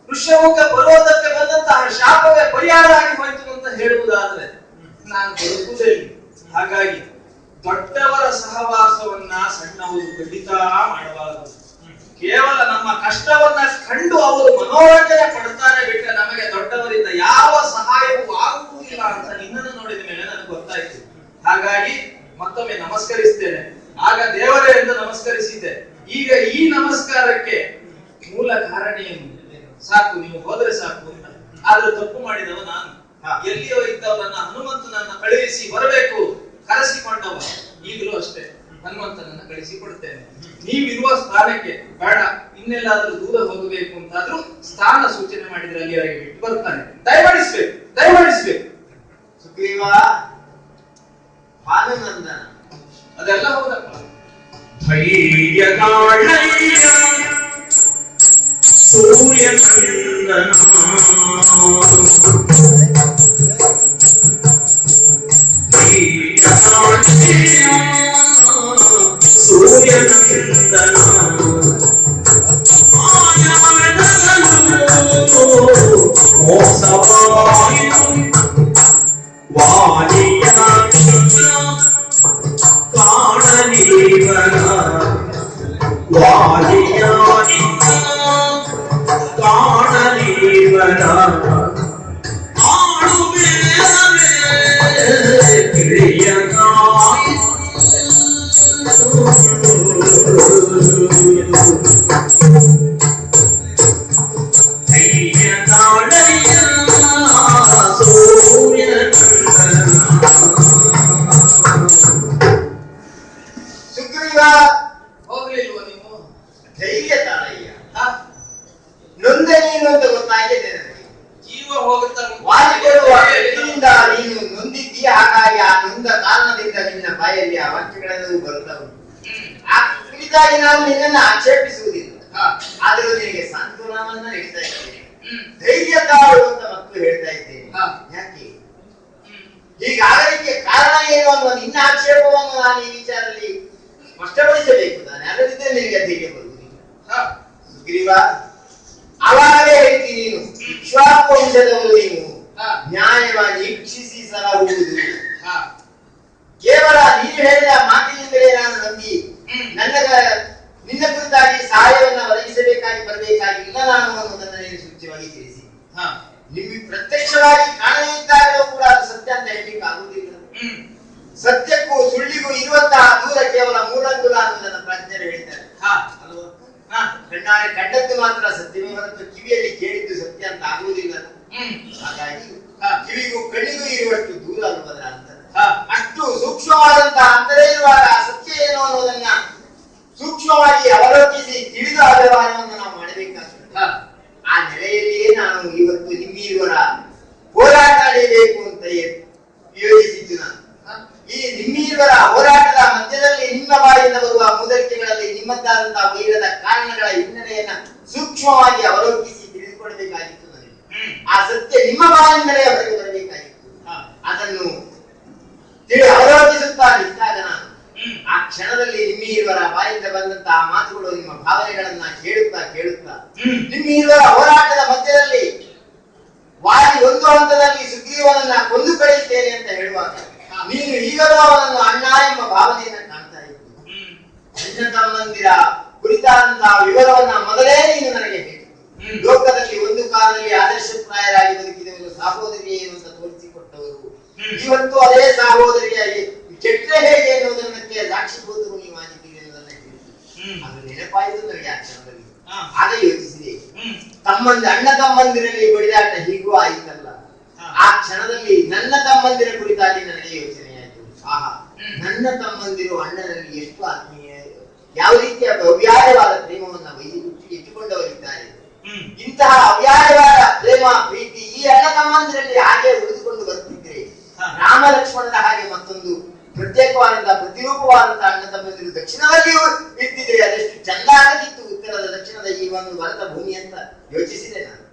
ಋಷ್ಯಮುಖ ಪರ್ವತಕ್ಕೆ ಬಂದಂತಹ ಶಾಪವೇ ಪರಿಹಾರ ಆಗಿ ಹೋಯಿತು ಅಂತ ಹೇಳುವುದಾದ್ರೆ ನಾನು ಬದುಕುವುದೇ. ಹಾಗಾಗಿ ದೊಡ್ಡವರ ಸಹವಾಸವನ್ನ ಸಣ್ಣವರು ಖಂಡಿತ ಮಾಡಬಾರದು. ಕೇವಲ ನಮ್ಮ ಕಷ್ಟವನ್ನ ಕಂಡು ಅವರು ಮನೋರಂಜನೆ ಪಡ್ತಾರೆ ಬಿಟ್ಟರೆ ನಮಗೆ ದೊಡ್ಡವರಿಂದ ಯಾವ ಸಹಾಯವೂ ಆಗುವುದಿಲ್ಲ ಅಂತ ನಿನ್ನನ್ನು ನೋಡಿದ ಮೇಲೆ ನನಗೆ ಗೊತ್ತಾಯ್ತು. ಹಾಗಾಗಿ ಮತ್ತೊಮ್ಮೆ ನಮಸ್ಕರಿಸ್ತೇನೆ. ಆಗ ದೇವರೇ ಎಂದು ನಮಸ್ಕರಿಸಿದ್ದೆ. ಈಗ ಈ ನಮಸ್ಕಾರಕ್ಕೆ ಮೂಲ ಕಾರಣ ಏನು? ಸಾಕು, ನೀವು ಹೋದ್ರೆ ಸಾಕು ಅಂತ. ಆದ್ರೆ ತಪ್ಪು ಮಾಡಿದವ ನಾನು. ಎಲ್ಲಿಯೋ ಇದ್ದವರನ್ನ ಹನುಮಂತನನ್ನ ಕಳುಹಿಸಿ ಬರಬೇಕು ಕರೆಸಿಕೊಂಡವ. ಈಗಲೂ ಅಷ್ಟೇ ಹನುಮಂತನನ್ನ ಕಳಿಸಿಕೊಡ್ತೇನೆ. ನೀವಿರುವ ಸ್ಥಾನಕ್ಕೆ ಬೇಡ, ಇನ್ನೆಲ್ಲಾದ್ರೂ ದೂರ ಹೋಗಬೇಕು ಅಂತಾದ್ರೂ ಸ್ಥಾನ ಸೂಚನೆ ಮಾಡಿದ್ರೆ ಅಲ್ಲಿವರೆಗೆ ಬಿಟ್ಟು ಬರ್ತಾನೆ. ದಯಮಾಡಿಸ್ಬೇಕು. ಸುಗ್ರೀವ, ಭಾನುನಂದನ, ಅದೆಲ್ಲ ಹೌದಪ್ಪ. ಸೂರ್ಯನಂದನ ಸೂರ್ಯನಂದನ ಮೋಸವಾಯಿತು ವಾಣಿಯ ಕಾಣನೀವನ ವಾಣಿಯ ಕಾಣನೀವನ ಸುಗ್ರೀವ, ಹೋಗ್ಲಿಲ್ವ ನೀವು? ಧೈರ್ಯ ತಾಳಯ್ಯ. ನೊಂದ ನೀನು ಅಂತ ಗೊತ್ತಾಗಿದೆ ನನಗೆ. ಜೀವ ಹೋಗುತ್ತಾ ವಾದಿಕೊಳ್ಳುವ ವ್ಯಕ್ತಿಯಿಂದ ನೀನು ನೊಂದಿದ್ದೀಯ. ಹಾಗಾಗಿ ಆ ನೊಂದ ಕಾರಣದಿಂದ ನಿನ್ನ ಬಾಯಲ್ಲಿ ಆ ವಾಕ್ಯಗಳೆಲ್ಲವೂ ಬರುತ್ತಾ ಉಂಟು. ಆ ಕುರಿತಾಗಿ ನಾನು ನಿನ್ನನ್ನು ಆಕ್ಷೇಪಿಸುವುದಿಲ್ಲ. ಆದರೂ ನಿನಗೆ ಸಾಂತ್ವನವನ್ನ ನೀಡ್ತಾ ಇದ್ದೇನೆ. ಧೈರ್ಯ ತಾಳು ಅಂತ ಮತ್ತು ಹೇಳ್ತಾ ಇದ್ದೇನೆ. ಯಾಕೆ ಹೀಗಾಗಲಿಕ್ಕೆ ಕಾರಣ ಏನು ಅನ್ನುವ ನಿನ್ನ ಆಕ್ಷೇಪವನ್ನು ನಾನು ಈ ವಿಚಾರದಲ್ಲಿ ಸ್ಪಷ್ಟಪಡಿಸಬೇಕು. ನಾನು ಅಲ್ಲದಿದ್ದರೆ ನಿನಗೆ ಧೈರ್ಯ ಬರುವುದಿಲ್ಲ. ಸುಗ್ರೀವ, ಅವಾಗಲೇ ಹೇಳ್ತೀನಿ, ನೀನು ಇಕ್ಷ್ವಾಕು ವಂಶದವರು. ನೀವು ನ್ಯಾಯವಾಗಿ ಇಚ್ಛಿಸಿ ಸಲಹುವುದು. ಕೇವಲ ನೀನು ಹೇಳಿದ ಮಾತಿನಿಂದಲೇ ನಾನು ನಂಬಿ ನಿನ್ನ ಕುರಿತಾಗಿ ಸಹಾಯವನ್ನ ಒದಗಿಸಬೇಕಾಗಿ ಬರಬೇಕಾಗಿಲ್ಲ ನಾನು ಅನ್ನೋದನ್ನ ನೀನು ಸೂಚ್ಯವಾಗಿ ತಿಳಿಸಿ. ನಿಮಗೆ ಪ್ರತ್ಯಕ್ಷವಾಗಿ ಕಾಣದೇ ಇದ್ದಾಗಲೂ ಕೂಡ ಅದು ಸತ್ಯ ಅಂತ ಹೇಳಲಿಕ್ಕೆ ಆಗುವುದಿಲ್ಲ. ಸತ್ಯಕ್ಕೂ ಸುಳ್ಳಿಗೂ ಇರುವಂತಹ ದೂರ ಕೇವಲ ಮೂಲಂಗುಲ ಅನ್ನೋದನ್ನ ಪ್ರಾಜ್ಞರು ಹೇಳಿದ್ದಾರೆ. ಕಣ್ಣಾರೆ ಕಂಡದ್ದು ಮಾತ್ರ ಸತ್ಯವೇ ಹೊರತು ಕಿವಿಯಲ್ಲಿ ಕೇಳಿದ್ದು ಸತ್ಯ ಅಂತ ಆಗುವುದಿಲ್ಲ. ಹಾಗಾಗಿ ಕಿವಿಗೂ ಕಣ್ಣಿಗೂ ಇರುವಷ್ಟು ದೂರ ಅನ್ನುವುದರ ಅಂತರ. ಅಷ್ಟು ಸೂಕ್ಷ್ಮವಾದಂತಹ ಅಂತರ ಇರುವಾಗ ಸತ್ಯ ಏನು ಅನ್ನೋದನ್ನ ಸೂಕ್ಷ್ಮವಾಗಿ ಅವಲೋಕಿಸಿ ತಿಳಿದ ವ್ಯವಹಾರವನ್ನು ನಾವು ಮಾಡಬೇಕಾಗ್ತದೆ. ಆ ನೆಲೆಯಲ್ಲಿಯೇ ನಾನು ಇವತ್ತು ನಿಮ್ಮಿರುವರ ಹೋರಾಟ ನಡೆಯಬೇಕು ಅಂತ ಯೋಜಿಸಿದ್ದು. ನಾನು ಈ ನಿಮ್ಮಿರುವರ ಹೋರಾಟದ ಮಧ್ಯದಲ್ಲಿ ನಿಮ್ಮ ಬಾಯಿಂದ ಬರುವ ಮುದರಿಕೆಗಳಲ್ಲಿ ನಿಮ್ಮದ್ದಾದಂತಹ ವೈರದ ಕಾರಣಗಳ ಹಿನ್ನೆಲೆಯನ್ನ ಸೂಕ್ಷ್ಮವಾಗಿ ಅವಲೋಕಿಸಿ ತಿಳಿದುಕೊಳ್ಳಬೇಕಾಗಿತ್ತು ನನಗೆ. ಆ ಸತ್ಯ ನಿಮ್ಮ ಬಾಯಿಂದಲೇ ಹೊರಗೆ ಬರಬೇಕಾಗಿತ್ತು. ಅದನ್ನು ಅವಲೋಕಿಸುತ್ತಾ ನಿಂತಾಗ ನಾನು ಆ ಕ್ಷಣದಲ್ಲಿ ನಿಮ್ಮಿರುವರ ಬಾಯಿಂದ ಬಂದಂತಹ ಮಾತುಗಳು ನಿಮ್ಮ ಭಾವನೆಗಳನ್ನ ಕೇಳುತ್ತಾ ನಿಮ್ಮಿರುವರ ಹೋರಾಟದ ಮಧ್ಯದಲ್ಲಿ ವಾದಿ ಒಂದು ಹಂತದಲ್ಲಿ ಸುಗ್ರೀವನನ್ನ ಕೊಂದು ಕಳೆಯುತ್ತೇನೆ ಅಂತ ಹೇಳುವಾಗ ನೀನು ಈಗಲೂ ಅವನನ್ನು ಅಣ್ಣ ಎಂಬ ಭಾವನೆಯನ್ನ ಕಾಣ್ತಾ ಇತ್ತು. ಅಣ್ಣ ತಮ್ಮಂದಿರ ಕುರಿತಾದಂತಹ ವಿವರವನ್ನ ಮೊದಲೇ ನೀನು ನನಗೆ ಹೇಳಿತು. ಲೋಕದಲ್ಲಿ ಒಂದು ಕಾಲದಲ್ಲಿ ಆದರ್ಶಪ್ರಾಯರಾಗಿ ಬದುಕಿದವರು ಸಹೋದರಿ ಏನು ಅಂತ ತೋರಿಸಿಕೊಟ್ಟವರು ಇವತ್ತು ಅದೇ ಸಹೋದರಿಯಾಗಿ ಕೆಟ್ಟರೆ ಹೇಗೆ ಎನ್ನುವುದಕ್ಕೆ ಸಾಕ್ಷಿಭೂತರು ನೀವು ಆಗಿದ್ದೀರಿ ಅನ್ನೋದನ್ನ ತಿಳಿಸಿ ಅದು ನೆನಪಾಯಿತು ನನಗೆ ಆ ಕ್ಷಣದಲ್ಲಿ. ಆಗ ಯೋಚಿಸಿದೆ, ಅಣ್ಣ ತಮ್ಮಂದಿರಲ್ಲಿ ಬಡಿದಾಟ ಹೀಗೂ ಆಯಿತಲ್ಲ. ಆ ಕ್ಷಣದಲ್ಲಿ ನನ್ನ ತಮ್ಮಂದಿರ ಕುರಿತಾಗಿ ನನಗೆ ಯೋಚನೆ ಆಯಿತು. ಆಹಾ, ನನ್ನ ತಮ್ಮಂದಿರು ಅಣ್ಣನಲ್ಲಿ ಎಷ್ಟು ಯಾವ ರೀತಿಯ ಅವ್ಯಾಯವಾದ ಪ್ರೇಮವನ್ನ ಇಟ್ಟುಕೊಂಡವರಿದ್ದಾರೆ. ಇಂತಹ ಅವ್ಯಾಯವಾದ ಪ್ರೇಮ ಪ್ರೀತಿ ಈ ಅಣ್ಣ ತಮ್ಮಂದಿರಲ್ಲಿ ಹಾಗೆ ಉಳಿದುಕೊಂಡು ಬರ್ತಿದ್ರೆ ರಾಮ ಲಕ್ಷ್ಮಣನ ಹಾಗೆ ಮತ್ತೊಂದು ಪ್ರತ್ಯೇಕವಾದಂತಹ ಪ್ರತಿರೂಪವಾದಂತಹ ಅಣ್ಣ ತಮ್ಮಂದಿರು ದಕ್ಷಿಣದಲ್ಲಿಯೂ ಇರ್ತಿದ್ರೆ ಅದೆಷ್ಟು ಚಂದ ಆಗದಿತ್ತು. ಉತ್ತರದ ದಕ್ಷಿಣದ ಈ ಒಂದು ಭರತ ಭೂಮಿ ಅಂತ ಯೋಚಿಸಿದೆ ನಾನು.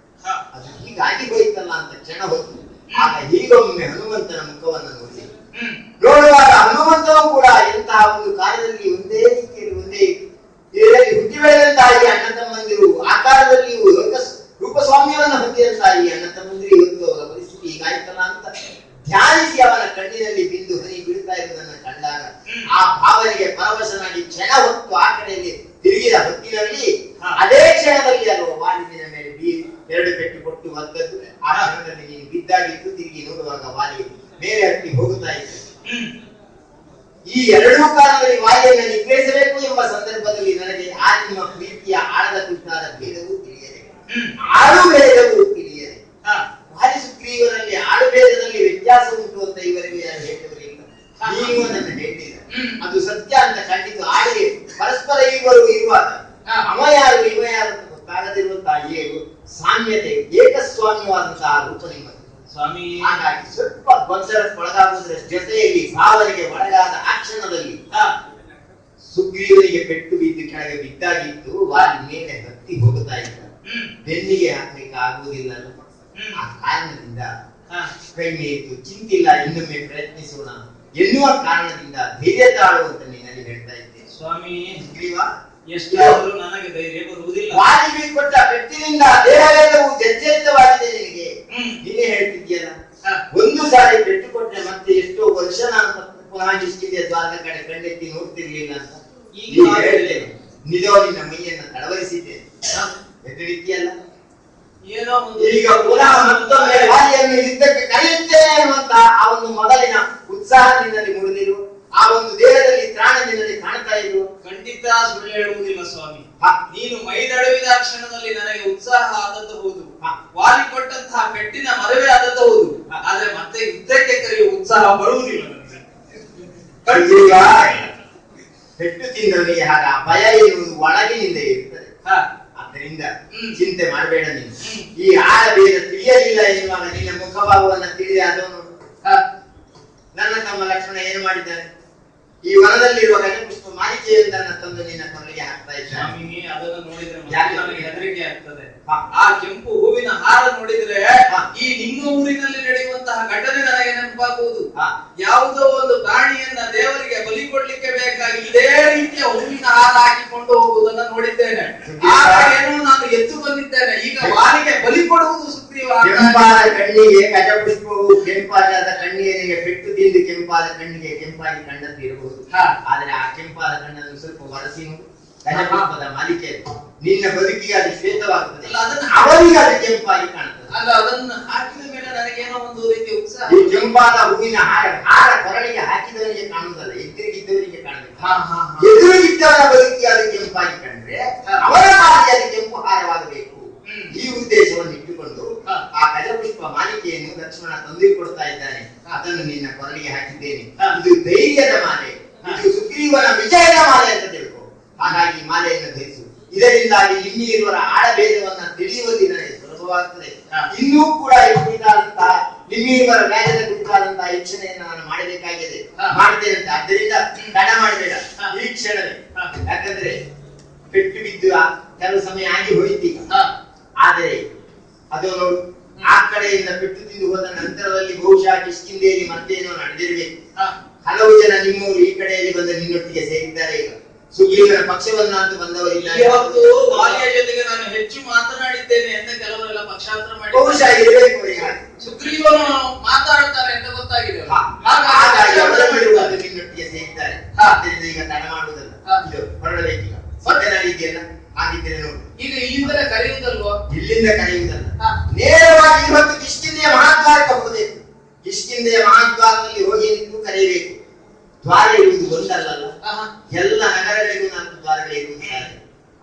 ಅದು ಹೀಗಾಗಿ ಹೋಯ್ತಲ್ಲ ಅಂತ ಕ್ಷಣ ಹೊತ್ತು ಆಗ ಹೀಗೊಮ್ಮೆ ಹನುಮಂತನ ಮುಖವನ್ನು ನೋಡಿ ನೋಡುವಾಗ ಹನುಮಂತನು ಕೂಡ ಎಂತಹ ಒಂದು ಕಾಲದಲ್ಲಿ ಒಂದೇ ರೀತಿಯಲ್ಲಿ ಒಂದೇ ಹುಟ್ಟಿ ಬೆಳೆದಂತಹ ಈ ಅಣ್ಣ ತಮ್ಮಂದಿರು ಆಕಾರದಲ್ಲಿಯೂ ರೂಪಸ್ವಾಮ್ಯವನ್ನು ಹೊಂದಿದಂತಹ ಈ ಅಣ್ಣ ತಮ್ಮಂದಿರು ಇವತ್ತು ಅವರ ಪರಿಸ್ಥಿತಿ ಹೀಗಾಯ್ತಲ್ಲ ಅಂತ ಧ್ಯಾನಿಸಿ ಅವನ ಕಣ್ಣಿನಲ್ಲಿ ಬಿಂದು ಹನಿ ಬೀಳ್ತಾ ಇರುವುದನ್ನು ಕಂಡಾಗ ಆ ಭಾವನೆಗೆ ಪರವಶನಾಗಿ ಕ್ಷಣ ಹೊತ್ತು ಆ ಕಡೆಯಲ್ಲಿ ತಿರುಗಿದ ಹೊತ್ತಿನಲ್ಲಿ ಅದೇ ಕ್ಷಣದಲ್ಲಿ ಅಲ್ವ ವಾಲಿನ ಮೇಲೆ ಎರಡು ಪೆಟ್ಟು ಕೊಟ್ಟು ಒದ್ದದ್ದು. ಆ ಕ್ಷಣದಲ್ಲಿ ನೀನು ಬಿದ್ದಾಗಿತ್ತು. ತಿರುಗಿ ನೋಡುವಾಗ ವಾಲಿ ಮೇಲೆ ಹತ್ತಿ ಹೋಗುತ್ತಾ ಇತ್ತು. ಈ ಎರಡೂ ಕಾಲದಲ್ಲಿ ವಾಲಿಯನ್ನು ನಿಗ್ರಹಿಸಬೇಕು ಎಂಬ ಸಂದರ್ಭದಲ್ಲಿ ನನಗೆ ಆ ನಿಮ್ಮ ಪ್ರೀತಿಯ ಆಳದ ಕುರಿತಾದ ಭೇದವೂ ತಿಳಿಯದೆ, ಆಳು ಭೇದವೂ ತಿಳಿಯದೆ. ವಾಲಿ ಸುಗ್ರೀವನಲ್ಲಿ ಆಳು ಭೇದದಲ್ಲಿ ವ್ಯತ್ಯಾಸ ಉಂಟು ಅಂತ ಇವರಿಗೂ ಯಾರು ಹೇಳಿದವರಿಲ್ಲ. ನೀವು ಅದನ್ನು ಹೇಳಿದ ಅದು ಸತ್ಯ ಅಂತ ಕಂಡಿದ್ದು. ಆಳಿಗೆ ಪರಸ್ಪರ ಇವರು ಇರುವಾಗ ಅವ ಯಾರು ಇವ ಯಾರು ಅಂತ ಗೊತ್ತಾಗದಿರುವಂತಹ ಸಾಮ್ಯತೆ ಏಕಸ್ವಾಮ್ಯವಾದಂತಹ ರೂಪ ನಿಮ್ಮದು ಸ್ವಾಮಿ. ಹಾಗಾಗಿ ಸ್ವಲ್ಪ ಗೊಂದಲಕ್ಕೊಳಗಾಗುವುದರ ಜೊತೆಯಲ್ಲಿ ಭಾವನೆಗೆ ಒಳಗಾದ ಆ ಕ್ಷಣದಲ್ಲಿ ಸುಗ್ರೀವನಿಗೆ ಪೆಟ್ಟು ಬಿದ್ದು ಕೆಳಗೆ ಬಿದ್ದಾಗಿತ್ತು. ವಾಲಿ ಮೇಲೆ ಹತ್ತಿ ಹೋಗುತ್ತಾ ಇದ್ದ. ಬೆನ್ನಿಗೆ ಹಾಕ್ಲಿಕ್ಕೆ ಆಗುವುದಿಲ್ಲ. ಆ ಕಾರಣದಿಂದ ಕೈ ಮೇಯಿತು. ಚಿಂತಿಲ್ಲ, ಇನ್ನೊಮ್ಮೆ ಪ್ರಯತ್ನಿಸೋಣ ಎನ್ನುವ ಕಾರಣದಿಂದ ಧೈರ್ಯ ತಾಳು ಅಂತ ನೀನಲ್ಲಿ ಹೇಳ್ತಾ ಇದ್ದೆ ಸ್ವಾಮಿ. ಸುಗ್ರೀವ, ಎಷ್ಟಾದರೂ ನನಗೆ ಧೈರ್ಯ ಬರುವುದಿಲ್ಲ. ವಾಲಿಗೆ ಕೊಟ್ಟ ಪೆಟ್ಟಿನಿಂದ ದೇಹವೆಲ್ಲವೂ ಜರ್ಜರಿತವಾಗಿದೆ. ನಿನಗೆ ನೀನೇ ಹೇಳ್ತಿದ್ಯಲ್ಲ, ಒಂದು ಸಾರಿ ಪೆಟ್ಟು ಕೊಟ್ಟರೆ ಮತ್ತೆ ಎಷ್ಟೋ ವರ್ಷ ನಾನು ಪುನಃ ಇಷ್ಟಿದೆ ದ್ವಾರದ ಕಡೆ ಕಣ್ಣೆತ್ತಿ ನೋಡ್ತಿರ್ಲಿಲ್ಲ ಅಂತ ಈಗ ಹೇಳ್ತೇನೆ. ನಿಜವ ನಿನ್ನ ಮೈಯನ್ನ ತಡವರಿಸಿದ್ದೇನೆ. ಎದುರಿದ್ಯಲ್ಲ, ಏನೋ ಈಗ ಪುನಃ ಮತ್ತೊಮ್ಮೆ ವಾಲಿಯನ್ನು ಯುದ್ಧಕ್ಕೆ ಕರೆಯುತ್ತೇನೆ ಅನ್ನುವಂತ ಆ ಒಂದು ಮೊದಲಿನ ಉತ್ಸಾಹ ನಿನ್ನಲ್ಲಿ ಮೂಡಿದಿರು. ಆ ಒಂದು ದೇಹದಲ್ಲಿ ತ್ರಾಣ ನಿನ್ನಲ್ಲಿ ಕಾಣ್ತಾ ಇರು. ಖಂಡಿತ ಸುಳ್ಳು ಹೇಳುವುದಿಲ್ಲ ಸ್ವಾಮಿ. ನೀನು ಮೈದಡವಿದ ಕ್ಷಣದಲ್ಲಿ ನನಗೆ ಉತ್ಸಾಹ ಆದದ್ದು ಹೌದು, ವಾಲಿ ಕೊಟ್ಟಂತಹ ಪೆಟ್ಟಿನ ಮರವೇ ಆದದ್ದು ಹೌದು. ಆದ್ರೆ ಮತ್ತೆ ಯುದ್ಧಕ್ಕೆ ಕರೆಯುವ ಉತ್ಸಾಹ ಬರುವುದಿಲ್ಲ ನನಗೆ. ಪೆಟ್ಟು ತಿಂದವನಿಗೆ ಹಾಗ ಭಯ ಎನ್ನುವುದು ಒಳಗಿನಿಂದ ಇರ್ತದೆ. ಆದ್ದರಿಂದ ಚಿಂತೆ ಮಾಡಬೇಡ. ನೀನು ಈ ಆಳಬೇಡ ತಿಳಿಯಲಿಲ್ಲ ಎನ್ನುವಾಗ ನಿನ್ನ ಮುಖಭಾವವನ್ನ ತಿಳಿದ ಅದನ್ನು ನನ್ನ ತಮ್ಮ ಲಕ್ಷ್ಮಣ ಏನು ಮಾಡಿದ್ದಾನೆ? ಈ ವನದಲ್ಲಿರುವ ಗಜಪುಷ್ಪ ಮಾಲಿಕೆಯೊಂದನ್ನು ತಂದು ನಿನ್ನ ಕೊರಳಿಗೆ ಹಾಕ್ತಾ ಇದ್ದಾನೆ. ಅದನ್ನು ನೋಡಿದ್ರೆ ನನಗೆ ಹೆದರಿಕೆ ಆಗ್ತದೆ. ಆ ಕೆಂಪು ಹೂವಿನ ಹಾರ ನೋಡಿದ್ರೆ ಈ ನಿಮ್ಮ ಊರಿನಲ್ಲಿ ನಡೆಯುವಂತಹ ಘಟನೆ ನನಗೆ ನೆನಪಾಗುವುದು. ಯಾವುದೋ ಒಂದು ಪ್ರಾಣಿಯನ್ನ ದೇವರಿಗೆ ಬಲಿ ಕೊಡ್ಲಿಕ್ಕೆ ಬೇಕಾಗಿ ಇದೇ ರೀತಿಯ ಹೂವಿನ ಹಾರ ಹಾಕಿಕೊಂಡು ಹೋಗುವುದನ್ನು ನೋಡಿದ್ದೇನೆ. ಏನೋ ನಾನು ಎದ್ದು ಬಂದಿದ್ದೇನೆ. ಈಗ ವಾಲಿಗೆ ಬಲಿ ಕೊಡುವುದು ಸುಗ್ರೀವ. ಕೆಂಪಾದ ಕಣ್ಣಿಗೆ ಗಜಪುಷ್ಪವು ಕೆಂಪಾದ ಕಣ್ಣಿಗೆ ಪೆಟ್ಟು ತಿಂದು ಕೆಂಪಾದ ಕಣ್ಣಿಗೆ ಕೆಂಪಾಗಿ ಕಂಡಂತಿರಬಹುದು. ಆದ್ರೆ ಆ ಕೆಂಪಾದ ಕಣ್ಣನ್ನು ಸ್ವಲ್ಪ ಒರೆಸಿ ಗಜಪುಷ್ಪದ ಮಾಲಿಕೆ ನಿನ್ನ ಬದುಕಿಗೆ ಅದು ಶ್ವೇತವಾಗುತ್ತದೆ. ಅವರಿಗೆ ಅದು ಕೆಂಪಾಗಿ ಕಾಣುತ್ತದೆ. ಅಲ್ಲ, ಅದನ್ನು ಹಾಕಿದ ಮೇಲೆ ನನಗೇನೋ ಒಂದು ರೀತಿಯ ಉತ್ಸಾಹ. ಈ ಕೆಂಪಾದ ಹೂವಿನ ಹಾರ ಕೊರಳಿಗೆ ಹಾಕಿದವನಿಗೆ ಕಾಣುವುದಲ್ಲ, ಎದುರಿಗಿದ್ದವರಿಗೆ ಕಾಣಬೇಕು. ಎದುರಿಗಿದ್ದವನ ಬದುಕಿಗೆ ಅದು ಕೆಂಪಾಗಿ ಕಂಡ್ರೆ ಅವರ ಮಾಲಿಗೆ ಅದು ಕೆಂಪು ಹಾರವಾಗಬೇಕು. ಈ ಉದ್ದೇಶವನ್ನು ಇಟ್ಟುಕೊಂಡು ಆ ಗಜಪುಷ್ಪ ಮಾಲಿಕೆಯನ್ನು ಲಕ್ಷ್ಮಣ ತಂದುಕೊಡ್ತಾ ಇದ್ದಾನೆ. ಅದನ್ನು ನಿನ್ನ ಕೊರಳಿಗೆ ಹಾಕಿದ್ದೇನೆ. ಇದು ಧೈರ್ಯದ ಮಾಲೆ, ಇದು ಸುಗ್ರೀವನ ವಿಜಯದ ಮಾಲೆ ಅಂತ ತಿಳ್ಕೊ. ಹಾಗಾಗಿ ಮಾಲೆಯನ್ನು ಧರಿಸು. ಇದರಿಂದಾಗಿ ಇಲ್ಲಿ ಇರುವರ ಆಡಭೇದವನ್ನ ತಿಳಿಯುವಲ್ಲಿ ನನಗೆ ಸುಲಭವಾಗುತ್ತದೆ. ಇನ್ನೂ ಕೂಡ ಈ ಕುರಿತಾದಂತಹ ನಿಮ್ಮಿರುವರ ವ್ಯಾಜದ ಕುರಿತಾದಂತಹ ಯೋಚನೆಯನ್ನು ನಾನು ಮಾಡಬೇಕಾಗಿದೆ, ಮಾಡ್ತೇನೆ ಅಂತ. ಆದ್ದರಿಂದ ತಡ ಮಾಡಬೇಡ ಈ ಕ್ಷಣವೇ. ಯಾಕಂದ್ರೆ ಪೆಟ್ಟು ಬಿದ್ದು ಕೆಲವು ಸಮಯ ಆಗಿ ಹೋಯ್ತೀಗ. ಆದರೆ ಅದು ನೋಡು, ಆ ಕಡೆಯಿಂದ ಪೆಟ್ಟು ತಿಂದು ಹೋದ ನಂತರದಲ್ಲಿ ಬಹುಶಃ ಕಿಷ್ಕಿಂಧೆಯಲ್ಲಿ ಮತ್ತೇನೋ ನಡೆದಿರಬೇಕು. ಹಲವು ಜನ ನಿಮ್ಮವರು ಈ ಕಡೆಯಲ್ಲಿ ಬಂದು ನಿನ್ನೊಟ್ಟಿಗೆ ಸೇರಿದ್ದಾರೆ. ಈಗ ಸುಗ್ರೀವನ ಪಕ್ಷವನ್ನಂತೂ ಬಂದವರಿಲ್ಲ. ಇವತ್ತು ವಾಲಿಯ ಜೊತೆಗೆ ನಾನು ಹೆಚ್ಚು ಮಾತನಾಡಿದ್ದೇನೆ ಅಂತ ಕೆಲವರೆಲ್ಲ ಪಕ್ಷಾಂತರ ಮಾಡಿ ಬಹುಶಃ ಇರಬೇಕು. ಸುಗ್ರೀವನು ಮಾತಾಡುತ್ತಾರೆ ಅಂತ ಗೊತ್ತಾಗಿದೆ. ಹಾಗಾಗಿ ಅವರಲ್ಲಿರುವುದು ನಿನ್ನೊಟ್ಟಿಗೆ ಸೇರಿದ್ದಾರೆ. ಆದ್ದರಿಂದ ಈಗ ತಡ ಮಾಡುವುದಲ್ಲ, ಇದು ಹೊರಡಬೇಕೀಗ. ಸತ್ಯನಾಗಿದೆಯಲ್ಲ, ಹಾಗಿದ್ದರೆ ನೋಡು. ಈಗ ಇಲ್ಲಿಂದಲೇ ಕರೆಯುವುದಲ್ವೋ? ಇಲ್ಲಿಂದ ಕರೆಯುವುದಲ್ಲ, ನೇರವಾಗಿ ಇವತ್ತು ಕಿಷ್ಕಿಂಧೆಯ ಮಹಾದ್ವಾರಕ್ಕೆ ಹೋಗಬೇಕು. ಕಿಷ್ಕಿಂಧೆಯ ಮಹಾದ್ವಾರದಲ್ಲಿ ಹೋಗಿ ನಿಂತು ಕರೆಯಬೇಕು. ದ್ವಾರ ಇರುವುದು ಒಂದಲ್ಲ, ಎಲ್ಲ ನಗರಗಳಿಗೂ 4 ದ್ವಾರಗಳು ಇರುವುದು.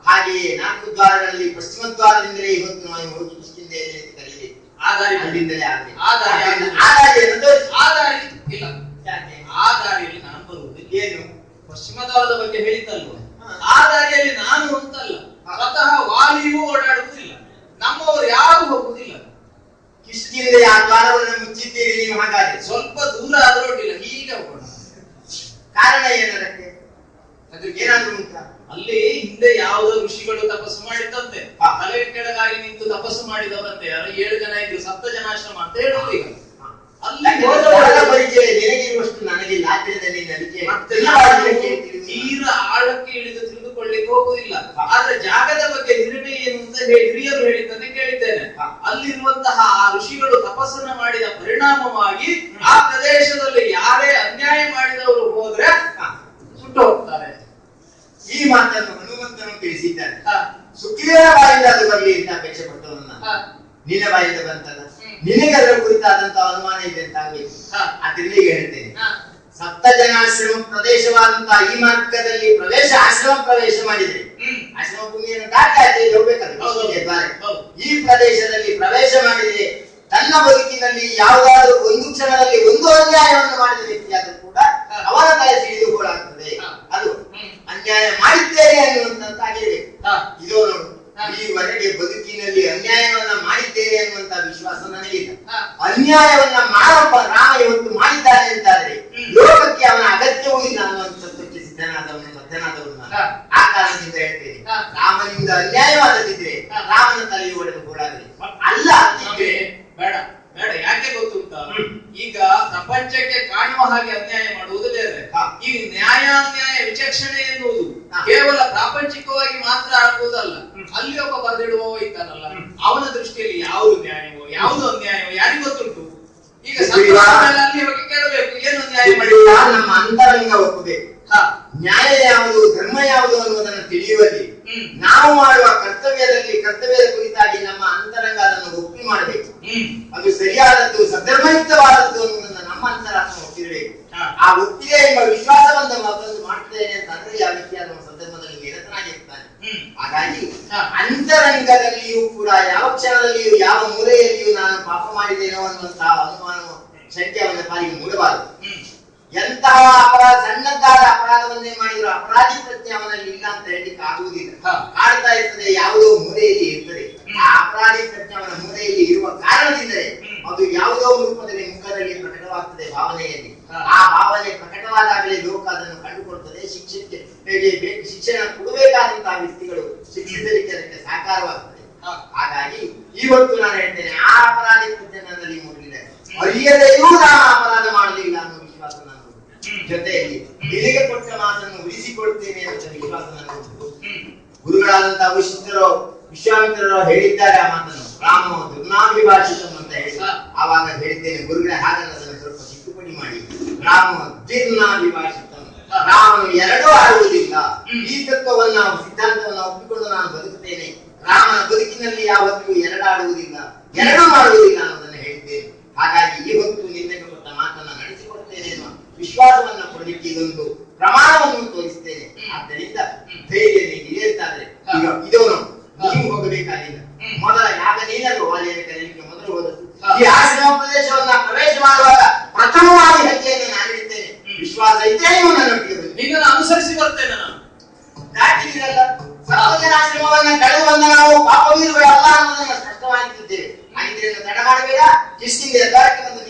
ಹಾಗೆಯೇ 4 ದ್ವಾರಗಳಲ್ಲಿ ಪಶ್ಚಿಮ ದ್ವಾರದಿಂದಲೇ ಇವತ್ತು ನಾವು ಹೋಗಿ ಕಿಷ್ಕಿಂಧೆಯಲ್ಲಿ ಕರೆಯಬೇಕು. ಅಲ್ಲಿಂದಲೇ ಆಗಬೇಕು. ಆ ದಾರಿಯಲ್ಲಿ ನಾನು ಬರುವುದು. ಏನು ಪಶ್ಚಿಮ ದ್ವಾರದ ಬಗ್ಗೆ ಹೇಳಿದ್ದಲ್ವ? ಆ ದಾರಿಯಲ್ಲಿ ನಾನು ಅಂತಲ್ಲ, ಸ್ವತಃ ವಾಲಿಯೂ ಓಡಾಡುವುದಿಲ್ಲ, ನಮ್ಮವರು ಯಾರು ಹೋಗುವುದಿಲ್ಲ. ಕಿಷ್ಕಿಂದೆ ಆ ದ್ವಾರವನ್ನು ಮುಚ್ಚಿದ್ದೀರಿ ನೀವು. ಹಾಗಾದ್ರೆ ಸ್ವಲ್ಪ ದೂರ ಆದ್ರೂ ಅಡ್ಡಿಲ್ಲ, ಹೀಗೆ ಹೋಗೋಣ. ಕಾರಣ ಏನದಕ್ಕೆ? ಅದಕ್ಕೆ ಏನಾದ್ರೂ ಉಂಟಾ? ಅಲ್ಲಿ ಹಿಂದೆ ಯಾವುದೋ ಋಷಿಗಳು ತಪಸ್ಸು ಮಾಡಿದಂತೆ, ಹಾ. ತಲೆ ಕೆಳಗಾಗಿ ನಿಂತು ತಪಸ್ಸು ಮಾಡಿದವರಂತೆ. ಯಾರು 7 ಜನ ಇದ್ರು, 7 ಜನಾಶ್ರಮ ಅಂತ ಹೇಳುದು. ಈಗ ಅಲ್ಲಿ ಸ್ಥಳದ ಪರಿಚಯ ನಿನಗಿರುವಷ್ಟು ನನಗಿಲ್ಲ. ಆದ್ರಿಂದ ನೀನು ಅದಕ್ಕೆ ಮತ್ತೆ ಕೇಳ್ತಿರುವುದು. ತೀರ ಆಳಕ್ಕೆ ಇಳಿದು ತಿಳಿದುಕೊಳ್ಳಿಕ್ಕೆ ಹೋಗುವುದಿಲ್ಲ. ಆದ್ರೆ ಜಾಗದ ಬಗ್ಗೆ ಹಿರಿಮೆ ಏನು ಅಂತ ಹಿರಿಯರು ಹೇಳಿದ್ದನ್ನೇ ಕೇಳಿದ್ದೇನೆ. ಅಲ್ಲಿರುವಂತಹ ಆ ಋಷಿಗಳು ತಪಸ್ಸನ್ನ ಮಾಡಿದ ಪರಿಣಾಮವಾಗಿ ಆ ಪ್ರದೇಶದಲ್ಲಿ ಯಾರೇ ಅನ್ಯಾಯ ಮಾಡಿದವರು ಹೋದ್ರೆ ಸುಟ್ಟು ಹೋಗ್ತಾರೆ. ಈ ಮಾತನ್ನು ಹನುಮಂತನು ತಿಳಿಸಿದ್ದಾನೆ. ಸುಗ್ರೀವನ ಬಾಯಿಂದ ಅದು ಬರಲಿ ಅಂತ ಅಪೇಕ್ಷೆ ಪಟ್ಟವನ್ನ ನಿನ್ನ ಬಾಯಿಂದ ಬಂತಲ್ಲ, ನಿನಗೆ ಅದರ ಕುರಿತಾದಂತಹ ಅನುಮಾನ ಇದೆ ಅಂತ ಆಗ್ಬೇಕು. ಅದರಿಂದ ಈಗ ಹೇಳ್ತೇನೆ, 7 ಜನಾಶ್ರಮ ಪ್ರದೇಶವಾದಂತಹ ಈ ಮಾರ್ಗದಲ್ಲಿ ಆಶ್ರಮ ಪ್ರವೇಶ ಮಾಡಿದ್ರೆ ಆಶ್ರಮ ಭೂಮಿಯನ್ನು ದಾಟಿ ಹೋಗ್ಬೇಕಲ್ಲ. ಈ ಪ್ರದೇಶದಲ್ಲಿ ಪ್ರವೇಶ ಮಾಡಿದ್ರೆ ತನ್ನ ಬದುಕಿನಲ್ಲಿ ಯಾವುದಾದ್ರೂ ಒಂದು ಕ್ಷಣದಲ್ಲಿ ಒಂದು ಅನ್ಯಾಯವನ್ನು ಮಾಡಿದ ವ್ಯಕ್ತಿಯಾದರೂ ಕೂಡ ಅವನ ತಲೆ ಸಿಡಿದುಕೊಳ್ಳಾಗ್ತದೆ. ಅದು ಅನ್ಯಾಯ ಮಾಡಿದ್ದೇನೆ ಅನ್ನುವಂತಾಗಿರ್ಬೇಕು. ಇದು ನೋಡು, ಈವರೆಗೆ ಬದುಕಿನಲ್ಲಿ ಅನ್ಯಾಯವನ್ನ ಮಾಡಿದ್ದೇನೆ ಅನ್ನುವಂತ ವಿಶ್ವಾಸ ನನಗಿಲ್ಲ. ಅನ್ಯಾಯವನ್ನ ಮಾಡಪ್ಪ ರಾಮ ಇವತ್ತು ಮಾಡಿದ್ದಾನೆ ಅಂತಾದ್ರೆ ಲೋಕಕ್ಕೆ ಅವನ ಅಗತ್ಯವೂ ಇಲ್ಲ ಅನ್ನುವಂಥದ್ದಕ್ಕೆ ಸಿದ್ಧನಾದವನು ಬದ್ಧನಾದವನು ನಾನು. ಆ ಕಾರಣದಿಂದ ಹೇಳ್ತೇನೆ, ರಾಮನಿಂದ ಅನ್ಯಾಯವಾದದಿದ್ರೆ ರಾಮನ ತಲೆಯು ಒಡೆದು ಗೋಳಾಗಲಿ. ಅಲ್ಲ ಅಂತಿದ್ರೆ ಬೇಡ ಬೇಡ. ಯಾಕೆ ಗೊತ್ತುಂಟ, ಈಗ ಪ್ರಪಂಚಕ್ಕೆ ಕಾಣುವ ಹಾಗೆ ಅನ್ಯಾಯ ಮಾಡುವುದು ಬೇರೆ. ಈ ನ್ಯಾಯಾನ್ಯಾಯ ವಿಚಕ್ಷಣೆ ಎನ್ನುವುದು ಕೇವಲ ಪ್ರಾಪಂಚಿಕವಾಗಿ ಮಾತ್ರ ಆಗುವುದಲ್ಲ. ಅಲ್ಲಿ ಒಬ್ಬ ಬರೆದಿಡುವ ಇದ್ದಾನಲ್ಲ, ಅವನ ದೃಷ್ಟಿಯಲ್ಲಿ ಯಾವುದು ನ್ಯಾಯವೋ ಯಾವುದು ಅನ್ಯಾಯವೋ ಯಾರಿಗೆ ಗೊತ್ತುಂಟು. ಈಗ ಅಲ್ಲಿ ಹೋಗಿ ಕೇಳಬೇಕು, ಏನು ನ್ಯಾಯ ಮಾಡಿ. ನಮ್ಮ ಅಂತರಂಗ ಒಪ್ಪಬೇಕು. ನ್ಯಾಯ ಯಾವುದು ಧರ್ಮ ಯಾವುದು ಅನ್ನುವುದನ್ನು ತಿಳಿಯುವಲ್ಲಿ ನಾವು ಮಾಡುವ ಕರ್ತವ್ಯದ ಕುರಿತಾಗಿ ನಮ್ಮ ಅಂತರಂಗ ಅದನ್ನು ಒಪ್ಪಿ ಮಾಡಬೇಕು. ಅದು ಸರಿಯಾದದ್ದು ಸದ್ಧರ್ಮಯುಕ್ತವಾದದ್ದು ಅನ್ನುವುದನ್ನು ನಮ್ಮ ಅಂತರಾತ್ಮ ಒಪ್ಪಿರಬೇಕು. ಆ ಒಪ್ಪಿಗೆ ಎಂಬ ವಿಶ್ವಾಸವನ್ನು ಮತ್ತೊಂದು ಮಾಡ್ತೇನೆ ಅಂತಂದ್ರೆ ಆ ವ್ಯಕ್ತಿ ಅದನ್ನು ಸದ್ಧರ್ಮದಲ್ಲಿ ನಿರತನಾಗಿರ್ತಾನೆ. ಹಾಗಾಗಿ ಅಂತರಂಗದಲ್ಲಿಯೂ ಕೂಡ ಯಾವ ಕ್ಷಣದಲ್ಲಿಯೂ ಯಾವ ಮೂಲೆಯಲ್ಲಿಯೂ ನಾನು ಪಾಪ ಮಾಡಿದ್ದೇನೋ ಅನ್ನುವಂತಹ ಅನುಮಾನವು ಶಂಕೆ ಅವನ ಪಾಲಿಗೆ ಮೂಡಬಾರದು. ಎಂತಹ ಸಣ್ಣದಾದ ಅಪರಾಧವನ್ನೇ ಮಾಡಿದ್ರು ಅಪರಾಧಿ ಪ್ರಜ್ಞೆ ಅವನಲ್ಲಿ ಇಲ್ಲ ಅಂತ ಹೇಳಲಿಕ್ಕೆ ಆಗುವುದಿಲ್ಲ. ಕಾಡ್ತಾ ಇರ್ತದೆ, ಯಾವುದೋ ಮೂಲೆಯಲ್ಲಿ ಇರ್ತದೆ. ಆ ಅಪರಾಧಿ ಪ್ರಜ್ಞೆ ಅವನ ಮೂಲೆಯಲ್ಲಿ ಇರುವ ಕಾರಣದಿಂದಲೇ ಅದು ಯಾವುದೋ ರೂಪದಲ್ಲಿ ಮುಖದಲ್ಲಿ ಪ್ರಕಟವಾಗ್ತದೆ, ಭಾವನೆಯಲ್ಲಿ. ಆ ಭಾವನೆ ಪ್ರಕಟವಾದಾಗಲೇ ಲೋಕ ಅದನ್ನು ಕಂಡುಕೊಳ್ತದೆ. ಶಿಕ್ಷಣ ಕೊಡಬೇಕಾದಂತಹ ವ್ಯಕ್ತಿಗಳು ಶಿಕ್ಷಿಸಲಿಕ್ಕೆ ಅದಕ್ಕೆ ಸಾಕಾರವಾಗ್ತದೆ. ಹಾಗಾಗಿ ಇವತ್ತು ನಾನು ಹೇಳ್ತೇನೆ, ಆ ಅಪರಾಧಿ ಪ್ರಜ್ಞೆ ನನ್ನಲ್ಲಿ ಮೂಡಲಿಲ್ಲ. ಅರಿಯದೆಯೂ ನಾನು ಅಪರಾಧ ಮಾಡಲಿಲ್ಲ ಅನ್ನೋ ವಿಶ್ವಾಸ ನಾನು ಜೊತೆಯಲ್ಲಿ ನಿನಗೆ ಕೊಟ್ಟ ಮಾತನ್ನು ಉಳಿಸಿಕೊಳ್ತೇನೆ ಅಂತ ವಿಶ್ವಾಸ ನನಗುಂಟು. ಗುರುಗಳಾದಂತಹ ವಿಶ್ವಾಮಿತ್ರರು ಹೇಳಿದ್ದಾರೆ ಆ ಮಾತನ್ನು, ರಾಮ ದುರ್ನಾಭಿಭಾಷಿತಂ ಅಂತ ಹೇಳಿ. ಆವಾಗ ಹೇಳಿದ್ದೇನೆ, ಗುರುಗಳೇ ಹಾಗಲ್ಲ, ಅದನ್ನು ಸ್ವಲ್ಪ ತಿದ್ದುಪಡಿ ಮಾಡಿ. ರಾಮ ಜಿರ್ನಾಭಿಭಾಷಿತಂ, ರಾಮನು ಎರಡೂ ಆಡುವುದಿಲ್ಲ. ಈ ತತ್ವವನ್ನ ಸಿದ್ಧಾಂತವನ್ನ ಒಪ್ಪಿಕೊಂಡು ನಾನು ಬದುಕುತ್ತೇನೆ. ರಾಮನ ಬದುಕಿನಲ್ಲಿ ಯಾವತ್ತೂ ಎರಡಾಡುವುದಿಲ್ಲ, ಎರಡೂ ಮಾಡುವುದಿಲ್ಲ ಅನ್ನೋದನ್ನು ಹೇಳಿದ್ದೇನೆ. ಹಾಗಾಗಿ ಇವತ್ತು ನಿನ್ನೆಗೆ ಕೊಟ್ಟ ಮಾತನ್ನ ನಡೆಸಿಕೊಡ್ತೇನೆ ಎನ್ನುವ ವಿಶ್ವಾಸವನ್ನ ಕೊಡಲಿಕ್ಕೆ ಇದೊಂದು ಪ್ರಮಾಣವನ್ನು ತೋರಿಸ್ತೇನೆ. ಆದ್ದರಿಂದ ಧೈರ್ಯ ಹಿರಿಯಂತಾದ್ರೆ ಈಗ ಇದವನು ನೀವು ಹೋಗಬೇಕಾಗಿಲ್ಲ. ಮೊದಲ ಯಾಗ ನೀನಾದ್ರು ವಾಲಿಯನ್ನು ಕರೆಯಲಿಕ್ಕೆ ಮೊದಲು ಹೋದದ್ದು. ಈ ಆಶ್ರಮ ಪ್ರದೇಶವನ್ನ ಪ್ರವೇಶ ಮಾಡುವಾಗ ಪ್ರಥಮವಾಗಿ ಹೆಜ್ಜೆಯನ್ನು ನಾನಿಡುತ್ತೇನೆ. ವಿಶ್ವಾಸ ಇದ್ದೇ ನೀವು ನನ್ನೊಟ್ಟಿಗೆ ಬನ್ನಿ. ನಿನ್ನನ್ನು ಅನುಸರಿಸಿ ಬರ್ತೇನೆ ನಾನು. ದಾಟಿದಿರಲ್ಲ, ಸರ್ವಜನಾಶ್ರಮವನ್ನ ಕಳೆದು ಬಂದ ನಾವು ಪಾಪವೀರುಗಳಲ್ಲ ಅನ್ನೋದನ್ನ ಸ್ಪಷ್ಟವಾಗಿದ್ದೇವೆ. ಹಾಗಿದ್ರೆ ತಡ ಮಾಡಬೇಡ, ಕಿಷ್ಕಿಂದೆ ದ್ವಾರಕ್ಕೆ ಬಂದು